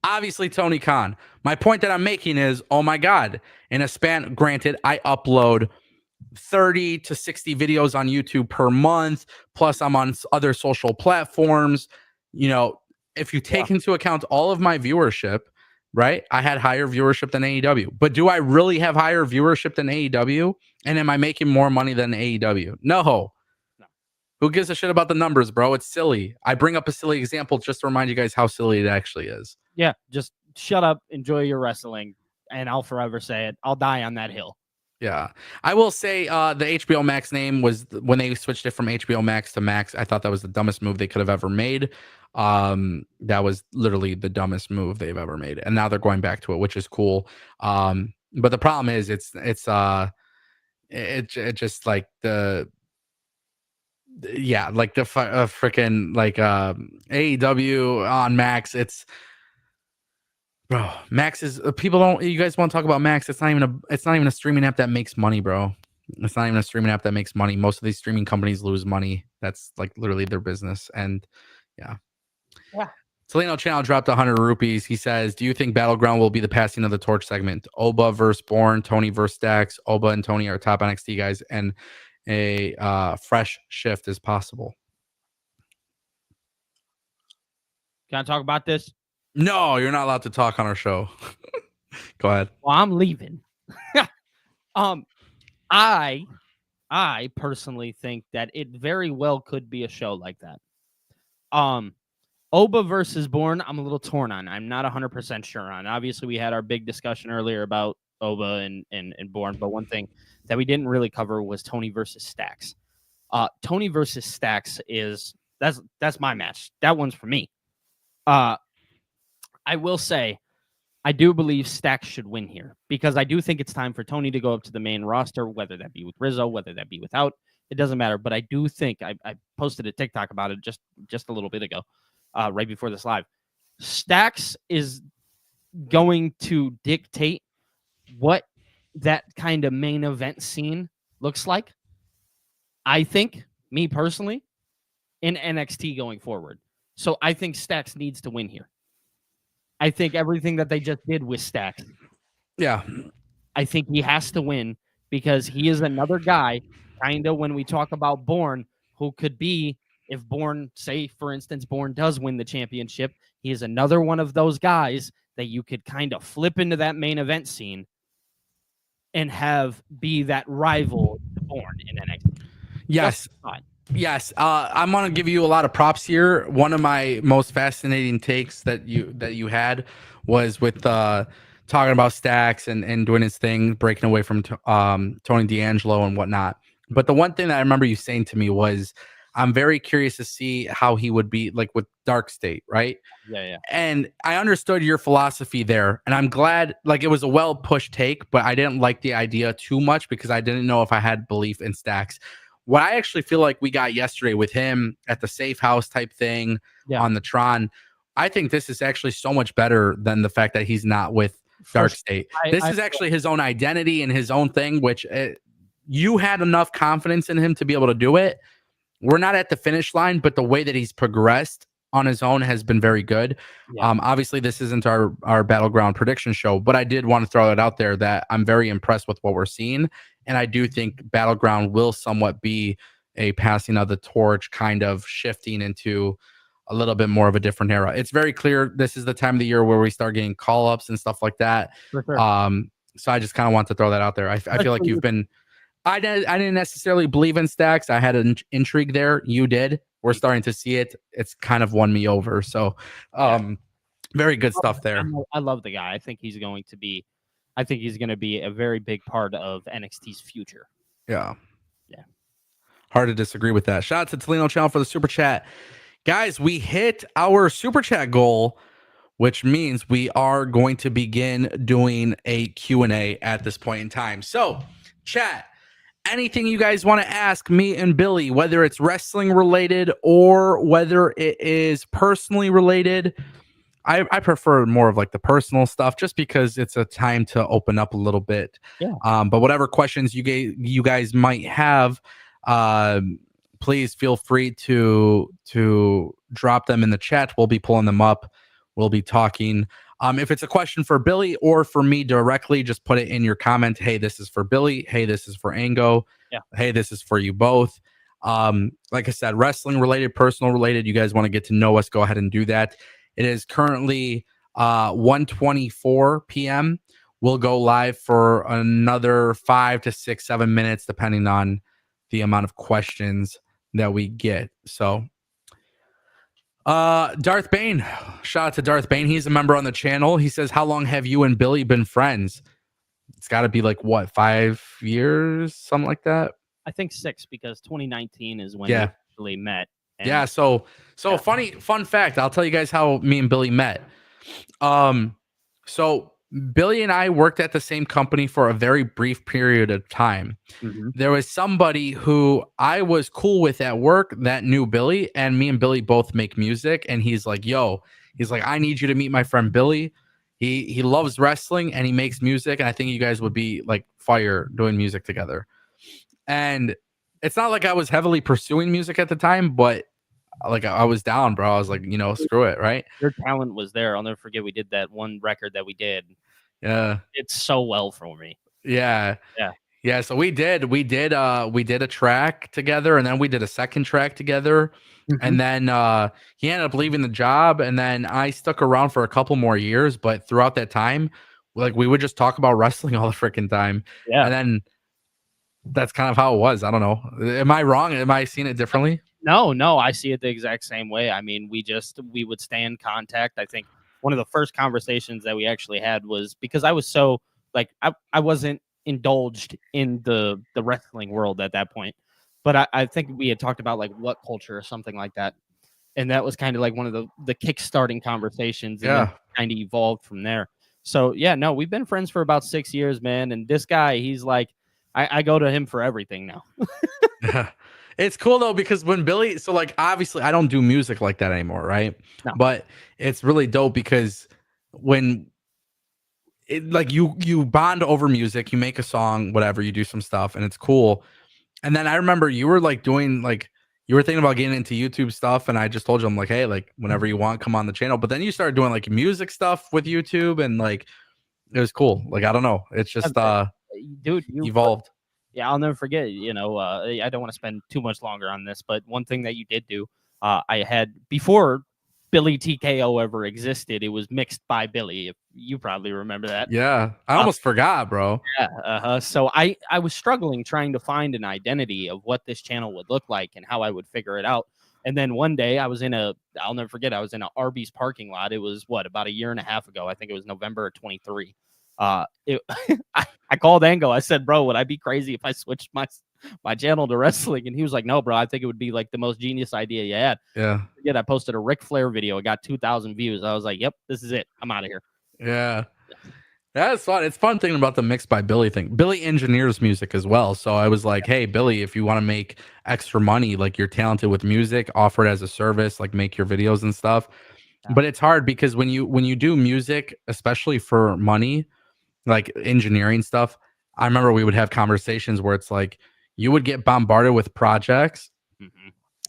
Obviously, Tony Khan. My point that I'm making is, oh my God, in a span, granted, I upload 30 to 60 videos on YouTube per month, plus I'm on other social platforms. You know, if you take into account all of my viewership, right? I had higher viewership than AEW. But do I really have higher viewership than AEW? And am I making more money than AEW? No. Who gives a shit about the numbers, bro? It's silly. I bring up a silly example just to remind you guys how silly it actually is. Yeah, just shut up, enjoy your wrestling, and I'll forever say it. I'll die on that hill. Yeah. I will say the HBO Max name was when they switched it from HBO Max to Max. I thought that was the dumbest move they could have ever made. That was literally the dumbest move they've ever made. And now they're going back to it, which is cool. But the problem is it just like like the freaking like AEW on Max. It's bro, Max is people don't. You guys want to talk about Max? It's not even a streaming app that makes money, bro. It's not even a streaming app that makes money. Most of these streaming companies lose money. That's like literally their business. And yeah. Salino Channel dropped 100 rupees. He says, "Do you think Battleground will be the passing of the torch segment? Oba versus Borne, Tony versus Dax. Oba and Tony are top NXT guys, and a fresh shift is possible." Can I talk about this? No, you're not allowed to talk on our show. Go ahead. Well, I'm leaving. I personally think that it very well could be a show like that. Oba versus Borne, I'm a little torn on. I'm not 100% sure on. Obviously, we had our big discussion earlier about Oba and Borne, but one thing that we didn't really cover was Tony versus Stax. Tony versus Stax that's my match. That one's for me. I will say, I do believe Stax should win here because I do think it's time for Tony to go up to the main roster, whether that be with Rizzo, whether that be without. It doesn't matter. But I do think I posted a TikTok about it just a little bit ago, right before this live. Stax is going to dictate what that kind of main event scene looks like. I think, me personally, in NXT going forward. So I think Stax needs to win here. I think everything that they just did with Stax. Yeah. I think he has to win because he is another guy, kind of when we talk about Borne, who could be, if Borne, say, for instance, Borne does win the championship, he is another one of those guys that you could kind of flip into that main event scene and have be that rival to Borne in NXT. Yes. Yes, I'm gonna give you a lot of props here. One of my most fascinating takes that you had was with talking about Stax and doing his thing, breaking away from Tony D'Angelo and whatnot. But the one thing that I remember you saying to me was, I'm very curious to see how he would be like with Dark State, right? Yeah. And I understood your philosophy there, and I'm glad. Like, it was a well pushed take, but I didn't like the idea too much because I didn't know if I had belief in Stax. What I actually feel like we got yesterday with him at the safe house type thing on the Tron, I think this is actually so much better than the fact that he's not with Dark State. This is actually his own identity and his own thing, which you had enough confidence in him to be able to do it. We're not at the finish line, but the way that he's progressed on his own has been very good. Yeah. Obviously, this isn't our Battleground prediction show, but I did want to throw it out there that I'm very impressed with what we're seeing. And I do think Battleground will somewhat be a passing of the torch, kind of shifting into a little bit more of a different era. It's very clear this is the time of the year where we start getting call-ups and stuff like that. For sure. So I just kind of want to throw that out there. I feel like you've been... I didn't necessarily believe in Stax. I had an intrigue there. You did. We're starting to see it. It's kind of won me over. So Very good stuff there. I love the guy. I think he's going to be a very big part of NXT's future. Yeah. Yeah. Hard to disagree with that. Shout out to Toledo Channel for the super chat. Guys, we hit our super chat goal, which means we are going to begin doing a Q&A at this point in time. So, chat, anything you guys want to ask me and Billy, whether it's wrestling related or whether it is personally related. I prefer more of like the personal stuff just because it's a time to open up a little bit. Yeah. But whatever questions you guys might have, please feel free to drop them in the chat. We'll be pulling them up. We'll be talking. If it's a question for Billy or for me directly, just put it in your comment. Hey, this is for Billy. Hey, this is for Ango. Yeah. Hey, this is for you both. Like I said, wrestling related, personal related. You guys want to get to know us, go ahead and do that. It is currently 1:24 p.m. We'll go live for another 5 to 6, 7 minutes, depending on the amount of questions that we get. So, Darth Bane, shout out to Darth Bane. He's a member on the channel. He says, "How long have you and Billy been friends?" It's got to be like what, 5 years, something like that. I think 6 because 2019 is when Yeah. we actually met. And Yeah, so Yeah. fun fact. I'll tell you guys how me and Billy met. So Billy and I worked at the same company for a very brief period of time. Mhm. There was somebody who I was cool with at work that knew Billy, and me and Billy both make music. And he's like, I need you to meet my friend Billy. He loves wrestling and he makes music, and I think you guys would be like fire doing music together. And it's not like I was heavily pursuing music at the time, but like I was down, bro. I was like, screw it, right? Your talent was there. I'll never forget we did that one record that we did. Yeah. It's so well for me. Yeah. Yeah. Yeah. So we did a track together, and then we did a second track together. And then he ended up leaving the job, and then I stuck around for a couple more years. But throughout that time, like we would just talk about wrestling all the freaking time. Yeah. And then that's kind of how it was. I don't know. Am I wrong? Am I seeing it differently? No, I see it the exact same way. I mean, we would stay in contact. I think one of the first conversations that we actually had was because I was so like I wasn't indulged in the wrestling world at that point. But I think we had talked about like what culture or something like that. And that was kind of like one of the kick-starting conversations, and then kind of evolved from there. So yeah, no, we've been friends for about 6 years, man. And this guy, he's like, I go to him for everything now. It's cool though, because when Billy, so like obviously I don't do music like that anymore, right? No. But it's really dope because when like you bond over music, you make a song, whatever, you do some stuff, and it's cool. And then I remember you were like doing like you were thinking about getting into YouTube stuff, and I just told you, I'm like, hey, like whenever you want, come on the channel. But then you started doing like music stuff with YouTube, and like it was cool. Like I don't know, it's just dude, evolved. Yeah, I'll never forget. I don't want to spend too much longer on this, but one thing that you did do, I had before Billy TKO ever existed, it was mixed by Billy. If you probably remember that. Yeah, I almost forgot, bro. Yeah. So I was struggling trying to find an identity of what this channel would look like and how I would figure it out. And then one day I'll never forget, I was in an Arby's parking lot. It was about a year and a half ago. I think it was November of 23. I called Ango. I said, bro, would I be crazy if I switched my channel to wrestling? And he was like, no, bro, I think it would be like the most genius idea you had. Yeah. I posted a Ric Flair video. It got 2,000 views. I was like, yep, this is it. I'm out of here. Yeah. That's fun. It's fun thinking about the mixed by Billy thing. Billy engineers music as well. So I was like, hey, Billy, if you want to make extra money, like you're talented with music, offer it as a service, like make your videos and stuff. Yeah. But it's hard because when you do music, especially for money, like engineering stuff, I remember we would have conversations where it's like you would get bombarded with projects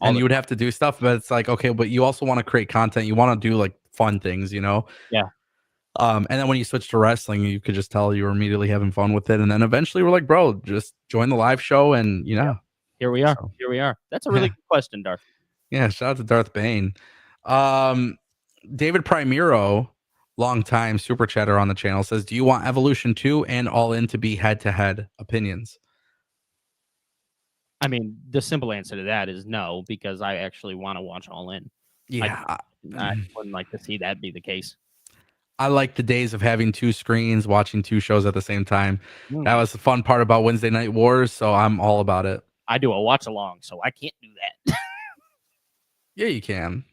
and you would have to do stuff, but it's like, okay, but you also want to create content. You want to do like fun things, Yeah. And then when you switch to wrestling, you could just tell you were immediately having fun with it. And then eventually we're like, bro, just join the live show. And here we are. Here we are. That's a really good question, Darth. Yeah. Shout out to Darth Bane. David Primero, longtime super chatter on the channel, says, do you want Evolution 2 and All In to be head-to-head opinions? I mean, the simple answer to that is no, because I actually want to watch All In. Yeah. I wouldn't like to see that be the case. I like the days of having two screens, watching two shows at the same time. Mm. That was the fun part about Wednesday Night Wars, so I'm all about it. I do a watch along, so I can't do that. Yeah, you can.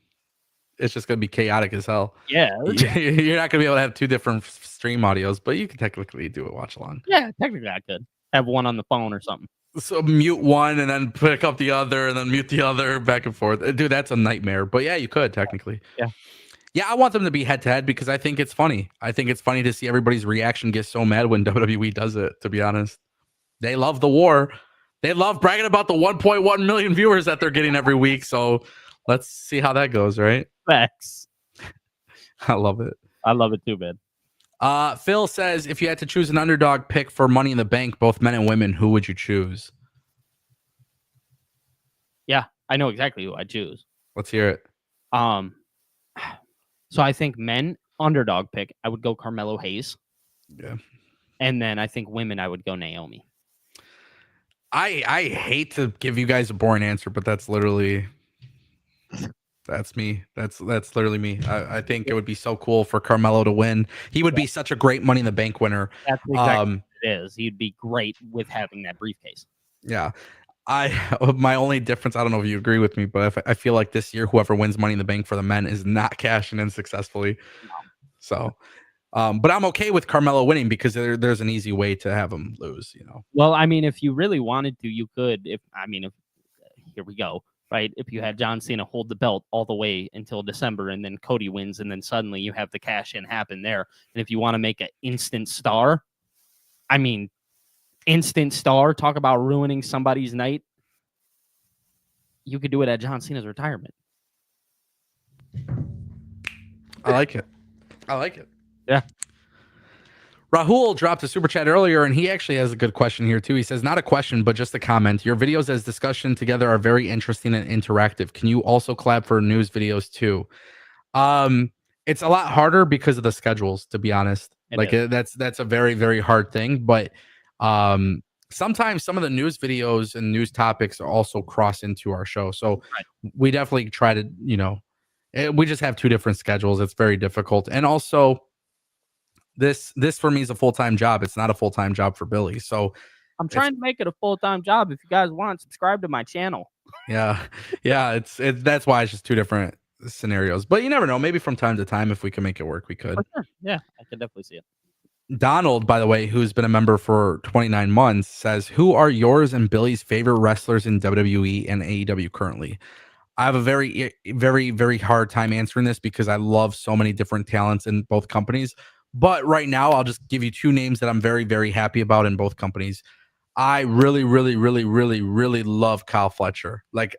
It's just gonna be chaotic as hell. Yeah. You're not gonna be able to have two different stream audios, but you can technically do a watch along. Yeah, technically I could have one on the phone or something. So mute one and then pick up the other and then mute the other back and forth. Dude, that's a nightmare. But yeah, you could technically. Yeah. Yeah, I want them to be head to head because I think it's funny. I think it's funny to see everybody's reaction get so mad when WWE does it, to be honest. They love the war. They love bragging about the 1.1 million viewers that they're getting every week. So let's see how that goes, right? Facts. I love it. I love it too, man. Phil says, if you had to choose an underdog pick for Money in the Bank, both men and women, who would you choose? Yeah, I know exactly who I choose. Let's hear it. So I think men underdog pick, I would go Carmelo Hayes. Yeah. And then I think women, I would go Naomi. I hate to give you guys a boring answer, but that's literally that's me. That's literally me. I think it would be so cool for Carmelo to win. He would be such a great Money in the Bank winner. That's exactly what it is. He'd be great with having that briefcase. Yeah. My only difference, I don't know if you agree with me, but I feel like this year, whoever wins Money in the Bank for the men is not cashing in successfully. No. So, but I'm okay with Carmelo winning because there's an easy way to have him lose, you know? Well, I mean, if you really wanted to, you could. If here we go, right? If you had John Cena hold the belt all the way until December and then Cody wins and then suddenly you have the cash in happen there. And if you want to make an instant star, I mean, instant star, talk about ruining somebody's night. You could do it at John Cena's retirement. I like it. I like it. Yeah. Rahul dropped a super chat earlier, and he actually has a good question here, too. He says, not a question, but just a comment. Your videos as discussion together are very interesting and interactive. Can you also collab for news videos, too? It's a lot harder because of the schedules, to be honest. That's a very, very hard thing. But sometimes some of the news videos and news topics also cross into our show. So we definitely try to, we just have two different schedules. It's very difficult. And also, this for me is a full-time job. It's not a full-time job for Billy. So I'm trying to make it a full-time job. If you guys want, subscribe to my channel. Yeah. That's why it's just two different scenarios. But you never know. Maybe from time to time, if we can make it work, we could. Sure. Yeah, I can definitely see it. Donald, by the way, who's been a member for 29 months, says, who are yours and Billy's favorite wrestlers in WWE and AEW currently? I have a very, very, very hard time answering this because I love so many different talents in both companies. But right now, I'll just give you two names that I'm very, very happy about in both companies. I really, really, really, really, really love Kyle Fletcher. Like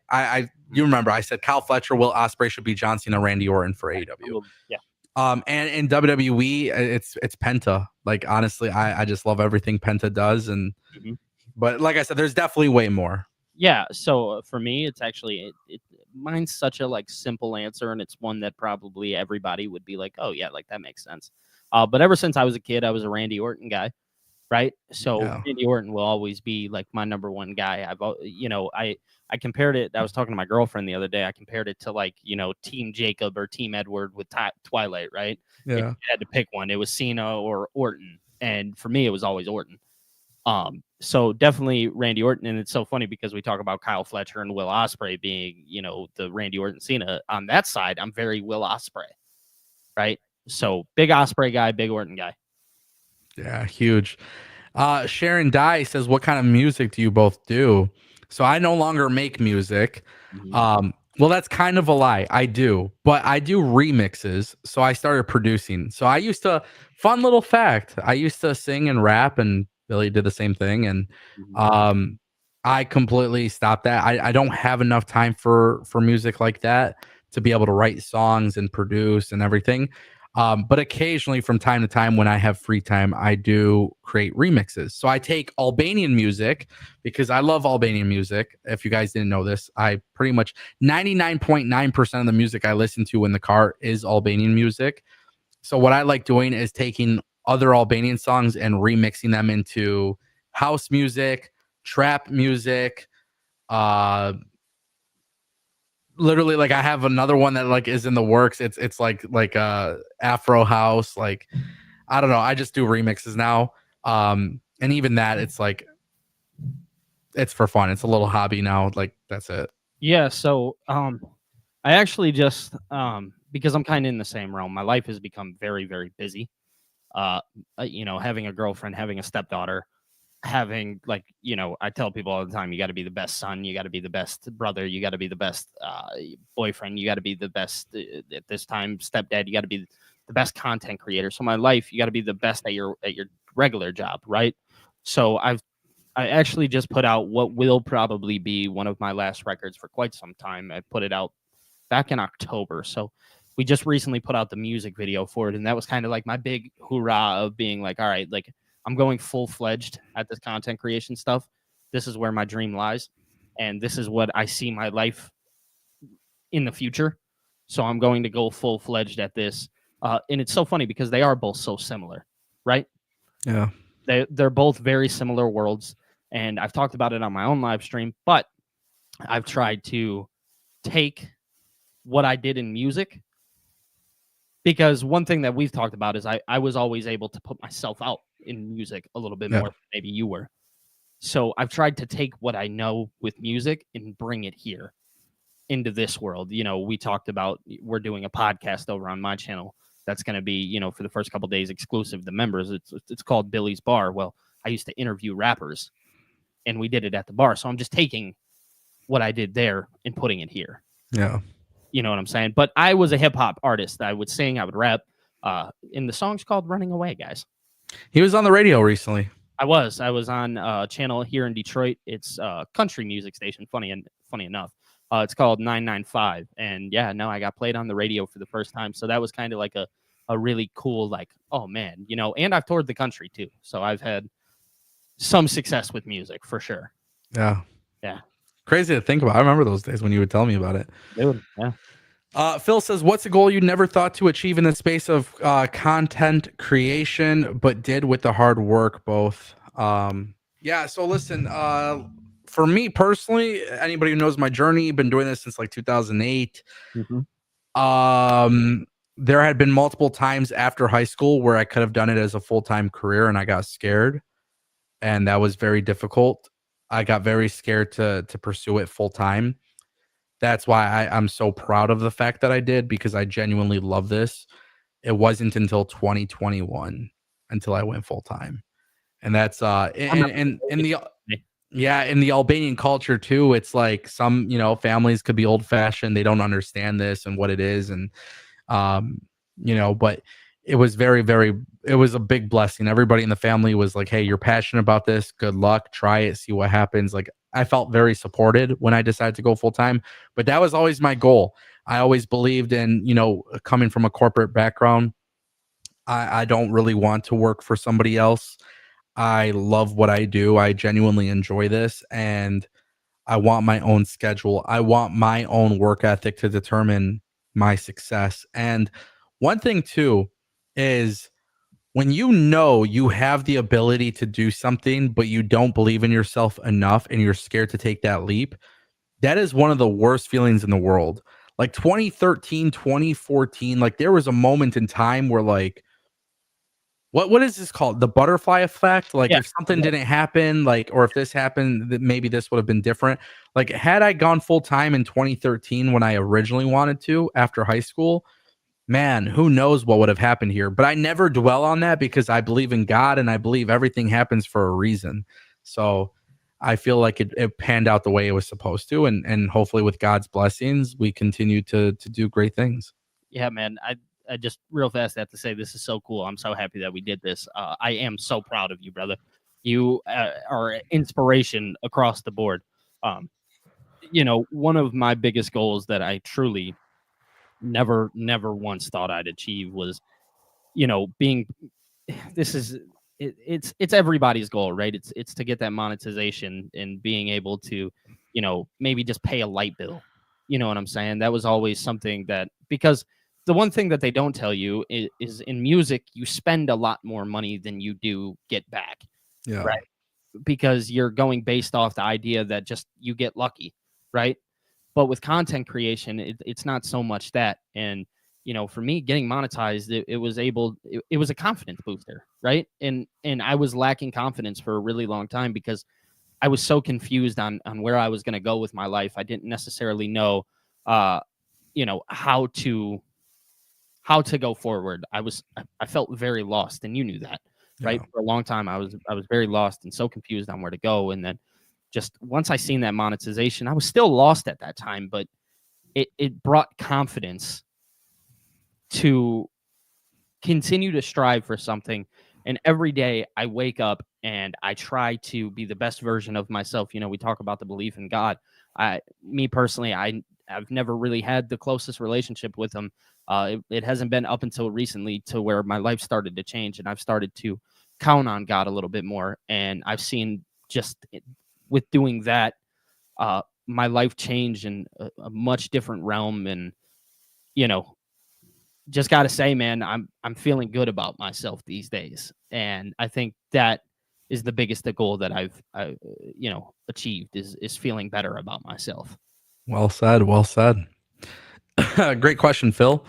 you remember I said Kyle Fletcher, Will Ospreay should be John Cena, Randy Orton for AEW. Yeah. And in WWE, it's Penta. Like honestly, I just love everything Penta does. And but like I said, there's definitely way more. Yeah. So for me, it's actually mine's such a simple answer, and it's one that probably everybody would be like, oh yeah, like that makes sense. But ever since I was a kid, I was a Randy Orton guy, right? So Randy Orton will always be like my number one guy. I compared it. I was talking to my girlfriend the other day. I compared it to Team Jacob or Team Edward with Twilight, right? Yeah. If you had to pick one, it was Cena or Orton, and for me, it was always Orton. So definitely Randy Orton, and it's so funny because we talk about Kyle Fletcher and Will Ospreay being, the Randy Orton Cena. On that side, I'm very Will Ospreay, right? So big Ospreay guy, big Orton guy. Yeah, huge. Sharon Dye says, what kind of music do you both do? So I no longer make music. Well, that's kind of a lie. I do, but I do remixes. So I started producing. So I used to, fun little fact, I used to sing and rap, and Billy did the same thing. And I completely stopped that. I don't have enough time for music like that to be able to write songs and produce and everything. But occasionally from time to time when I have free time, I do create remixes. So I take Albanian music because I love Albanian music. If you guys didn't know this, I pretty much 99.9% of the music I listen to in the car is Albanian music. So what I like doing is taking other Albanian songs and remixing them into house music, trap music, literally like I have another one that like is in the works. It's like Afro house. Like I don't know. I just do remixes now. And even that, it's like it's for fun. It's a little hobby now. Like that's it. Yeah, so I actually just because I'm kind of in the same realm. My life has become very, very busy. Having a girlfriend, having a stepdaughter, having like, I tell people all the time, you got to be the best son, you got to be the best brother, you got to be the best boyfriend, you got to be the best at this time stepdad, you got to be the best content creator. So my life, you got to be the best at your regular job, right? So I actually just put out what will probably be one of my last records for quite some time. I put it out back in October. So we just recently put out the music video for it. And that was kind of like my big hoorah of being like, all right, like I'm going full fledged at this content creation stuff. This is where my dream lies. And this is what I see my life in the future. So I'm going to go full fledged at this. And it's so funny because they are both so similar, right? Yeah. They're both very similar worlds. And I've talked about it on my own live stream, but I've tried to take what I did in music, because one thing that we've talked about is I was always able to put myself out in music a little bit more than maybe you were. So I've tried to take what I know with music and bring it here into this world. We talked about we're doing a podcast over on my channel that's going to be, for the first couple days exclusive to members. It's called Billy's Bar. Well, I used to interview rappers and we did it at the bar. So I'm just taking what I did there and putting it here. Yeah. You know what I'm saying? But I was a hip hop artist. I would sing, I would rap. And the song's called Running Away, guys. He was on the radio recently. I was on a channel here in Detroit. It's a country music station. Funny enough. It's called 995. And yeah, no, I got played on the radio for the first time. So that was kind of like a really cool, like, oh man, and I've toured the country too. So I've had some success with music for sure. Yeah. Yeah. Crazy to think about. I remember those days when you would tell me about it. Dude, yeah. Phil says, what's a goal you never thought to achieve in the space of content creation, but did with the hard work both? Yeah, so listen, for me personally, anybody who knows my journey, been doing this since like 2008. Mm-hmm. There had been multiple times after high school where I could have done it as a full-time career and I got scared. And that was very difficult. I got very scared to pursue it full time. That's why I'm so proud of the fact that I did, because I genuinely love this. It wasn't until 2021 until I went full time. And that's in the Albanian culture too. It's like some, families could be old fashioned. They don't understand this and what it is. And but it was it was a big blessing. Everybody in the family was like, hey, you're passionate about this. Good luck. Try it. See what happens. Like I felt very supported when I decided to go full time, but that was always my goal. I always believed in, coming from a corporate background, I don't really want to work for somebody else. I love what I do. I genuinely enjoy this and I want my own schedule. I want my own work ethic to determine my success. And one thing too is when you have the ability to do something, but you don't believe in yourself enough and you're scared to take that leap, that is one of the worst feelings in the world. Like 2013, 2014, like there was a moment in time where like, what is this called? The butterfly effect? Like if something didn't happen, like, or if this happened, maybe this would have been different. Like had I gone full time in 2013 when I originally wanted to after high school, man, who knows what would have happened here. But I never dwell on that because I believe in God and I believe everything happens for a reason. So I feel like it panned out the way it was supposed to. And hopefully with God's blessings, we continue to do great things. Yeah, man. I just real fast have to say this is so cool. I'm so happy that we did this. I am so proud of you, brother. You are inspiration across the board. One of my biggest goals that I truly never once thought I'd achieve was, being. It's everybody's goal, right? It's to get that monetization and being able to, maybe just pay a light bill. You know what I'm saying? That was always something that, because the one thing that they don't tell you is in music, you spend a lot more money than you do get back. Yeah. Right. Because you're going based off the idea that just you get lucky. Right. But with content creation, it's not so much that. And for me, getting monetized, it was a confidence booster, right? And I was lacking confidence for a really long time because I was so confused on where I was going to go with my life. I didn't necessarily know, how to go forward. I felt very lost, and you knew that, right? Yeah. For a long time, I was very lost and so confused on where to go. And then just once I seen that monetization, I was still lost at that time, but it brought confidence to continue to strive for something. And every day I wake up and I try to be the best version of myself. We talk about the belief in God. Me personally, I've never really had the closest relationship with him. It hasn't been up until recently to where my life started to change and I've started to count on God a little bit more. And I've seen just with doing that, my life change in a much different realm. And, just got to say, man, I'm feeling good about myself these days. And I think that is the biggest goal that I've achieved is feeling better about myself. Well said. Well said. Great question, Phil.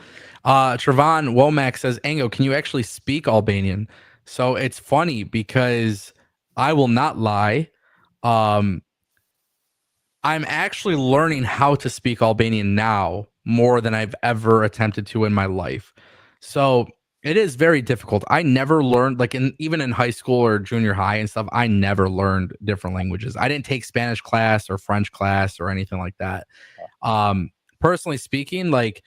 Trevon Womack says, Ango, can you actually speak Albanian? So it's funny because I will not lie. I'm actually learning how to speak Albanian now more than I've ever attempted to in my life. So it is very difficult. I never learned, like even in high school or junior high and stuff, I never learned different languages. I didn't take Spanish class or French class or anything like that. Personally speaking, like,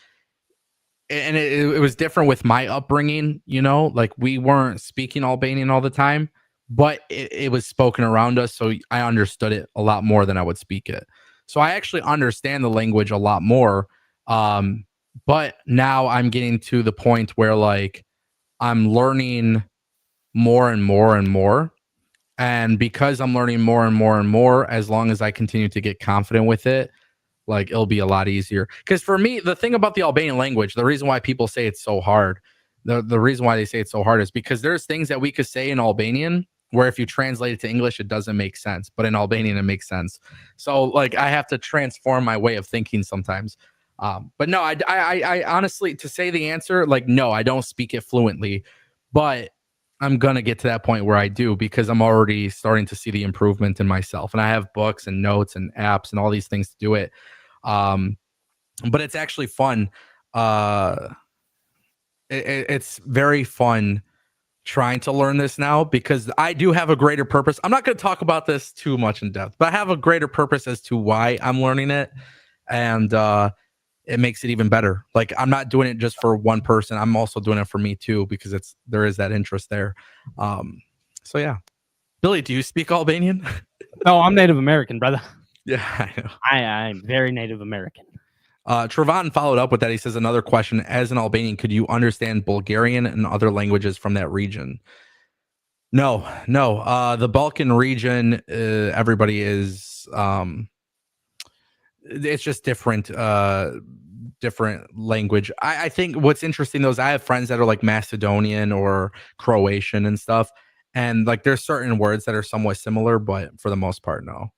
and it was different with my upbringing, like we weren't speaking Albanian all the time, but it was spoken around us. So I understood it a lot more than I would speak it. So I actually understand the language a lot more. But now I'm getting to the point where like I'm learning more and more and more. And because I'm learning more and more and more, as long as I continue to get confident with it, like it'll be a lot easier. Because for me, the thing about the Albanian language, the reason why people say it's so hard, the reason why they say it's so hard is because there's things that we could say in Albanian where if you translate it to English, it doesn't make sense. But in Albanian, it makes sense. So like I have to transform my way of thinking sometimes. But no, I honestly, to say the answer, like, no, I don't speak it fluently, but I'm going to get to that point where I do because I'm already starting to see the improvement in myself. And I have books and notes and apps and all these things to do it. But it's actually fun. It's very fun trying to learn this now because I do have a greater purpose. I'm not going to talk about this too much in depth, but I have a greater purpose as to why I'm learning it. And it makes it even better. Like I'm not doing it just for one person. I'm also doing it for me too, because there is that interest there. So yeah. Billy, do you speak Albanian? No, I'm Native American, brother. Yeah, I know. I'm very Native American. Trevon followed up with that. He says, another question, as an Albanian, could you understand Bulgarian and other languages from that region? No. The Balkan region, everybody is, it's just different language. I think what's interesting though is I have friends that are like Macedonian or Croatian and stuff, and like there's certain words that are somewhat similar, but for the most part, no.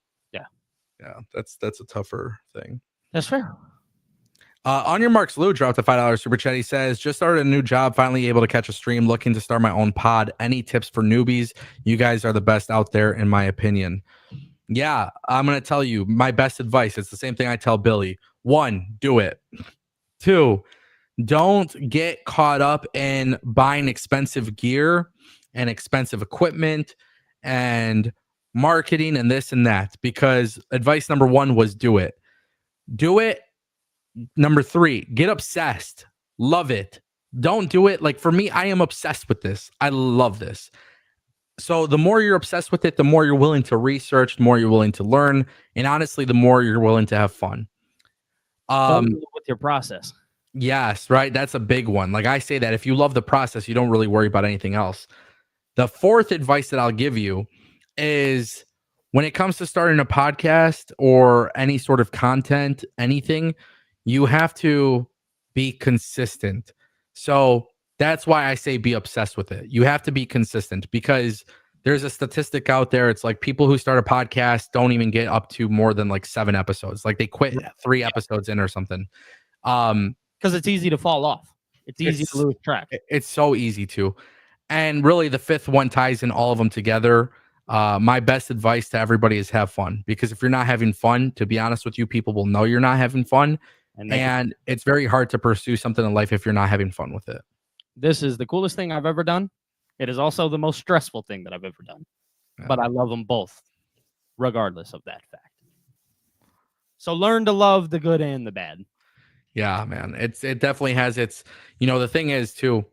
Yeah, that's a tougher thing. That's fair. On your marks, Lou dropped a $5 super chat. He says, just started a new job, finally able to catch a stream, looking to start my own pod. Any tips for newbies? You guys are the best out there, in my opinion. Yeah, I'm going to tell you my best advice. It's the same thing I tell Billy. 1, do it. 2, don't get caught up in buying expensive gear and expensive equipment and marketing and this and that, because advice number 1 was do it. Do it. Number 3, get obsessed. Love it. Don't do it. Like for me, I am obsessed with this. I love this. So the more you're obsessed with it, the more you're willing to research, the more you're willing to learn, and honestly, the more you're willing to have fun. With your process. Yes, right. That's a big one. Like I say that if you love the process, you don't really worry about anything else. The 4th advice that I'll give you is when it comes to starting a podcast or any sort of content, anything, you have to be consistent. So that's why I say be obsessed with it. You have to be consistent because there's a statistic out there. It's like people who start a podcast don't even get up to more than like 7 episodes. Like they quit 3 episodes in or something. Because it's easy to fall off. It's easy to lose track. It's so easy to. And really, the 5th one ties in all of them together. My best advice to everybody is have fun, because if you're not having fun, to be honest with you, people will know you're not having fun. And it's very hard to pursue something in life if you're not having fun with it. This is the coolest thing I've ever done. It is also the most stressful thing that I've ever done. Yeah. But I love them both, regardless of that fact. So learn to love the good and the bad. Yeah, man. It definitely has its, the thing is too,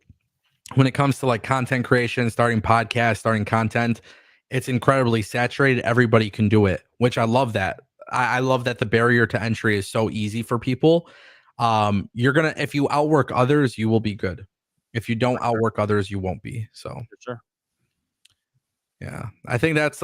when it comes to like content creation, starting podcasts, starting content, it's incredibly saturated. Everybody can do it, which I love that. I love that the barrier to entry is so easy for people. If you outwork others, you will be good. If you don't outwork others, you won't be. So for sure. Yeah, I think that's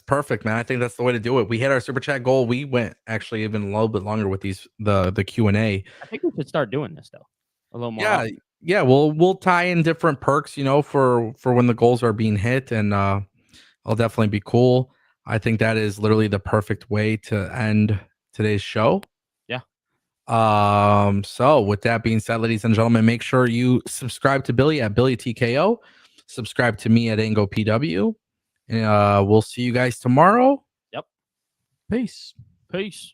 perfect, man. I think that's the way to do it. We hit our super chat goal. We went actually even a little bit longer with the Q&A. I think we should start doing this though. A little more. Yeah. Often. Yeah, we'll tie in different perks, for when the goals are being hit, and it'll definitely be cool. I think that is literally the perfect way to end today's show. Yeah. So with that being said, ladies and gentlemen, make sure you subscribe to Billy at Billy TKO. Subscribe to me at Ango PW. And we'll see you guys tomorrow. Yep. Peace. Peace.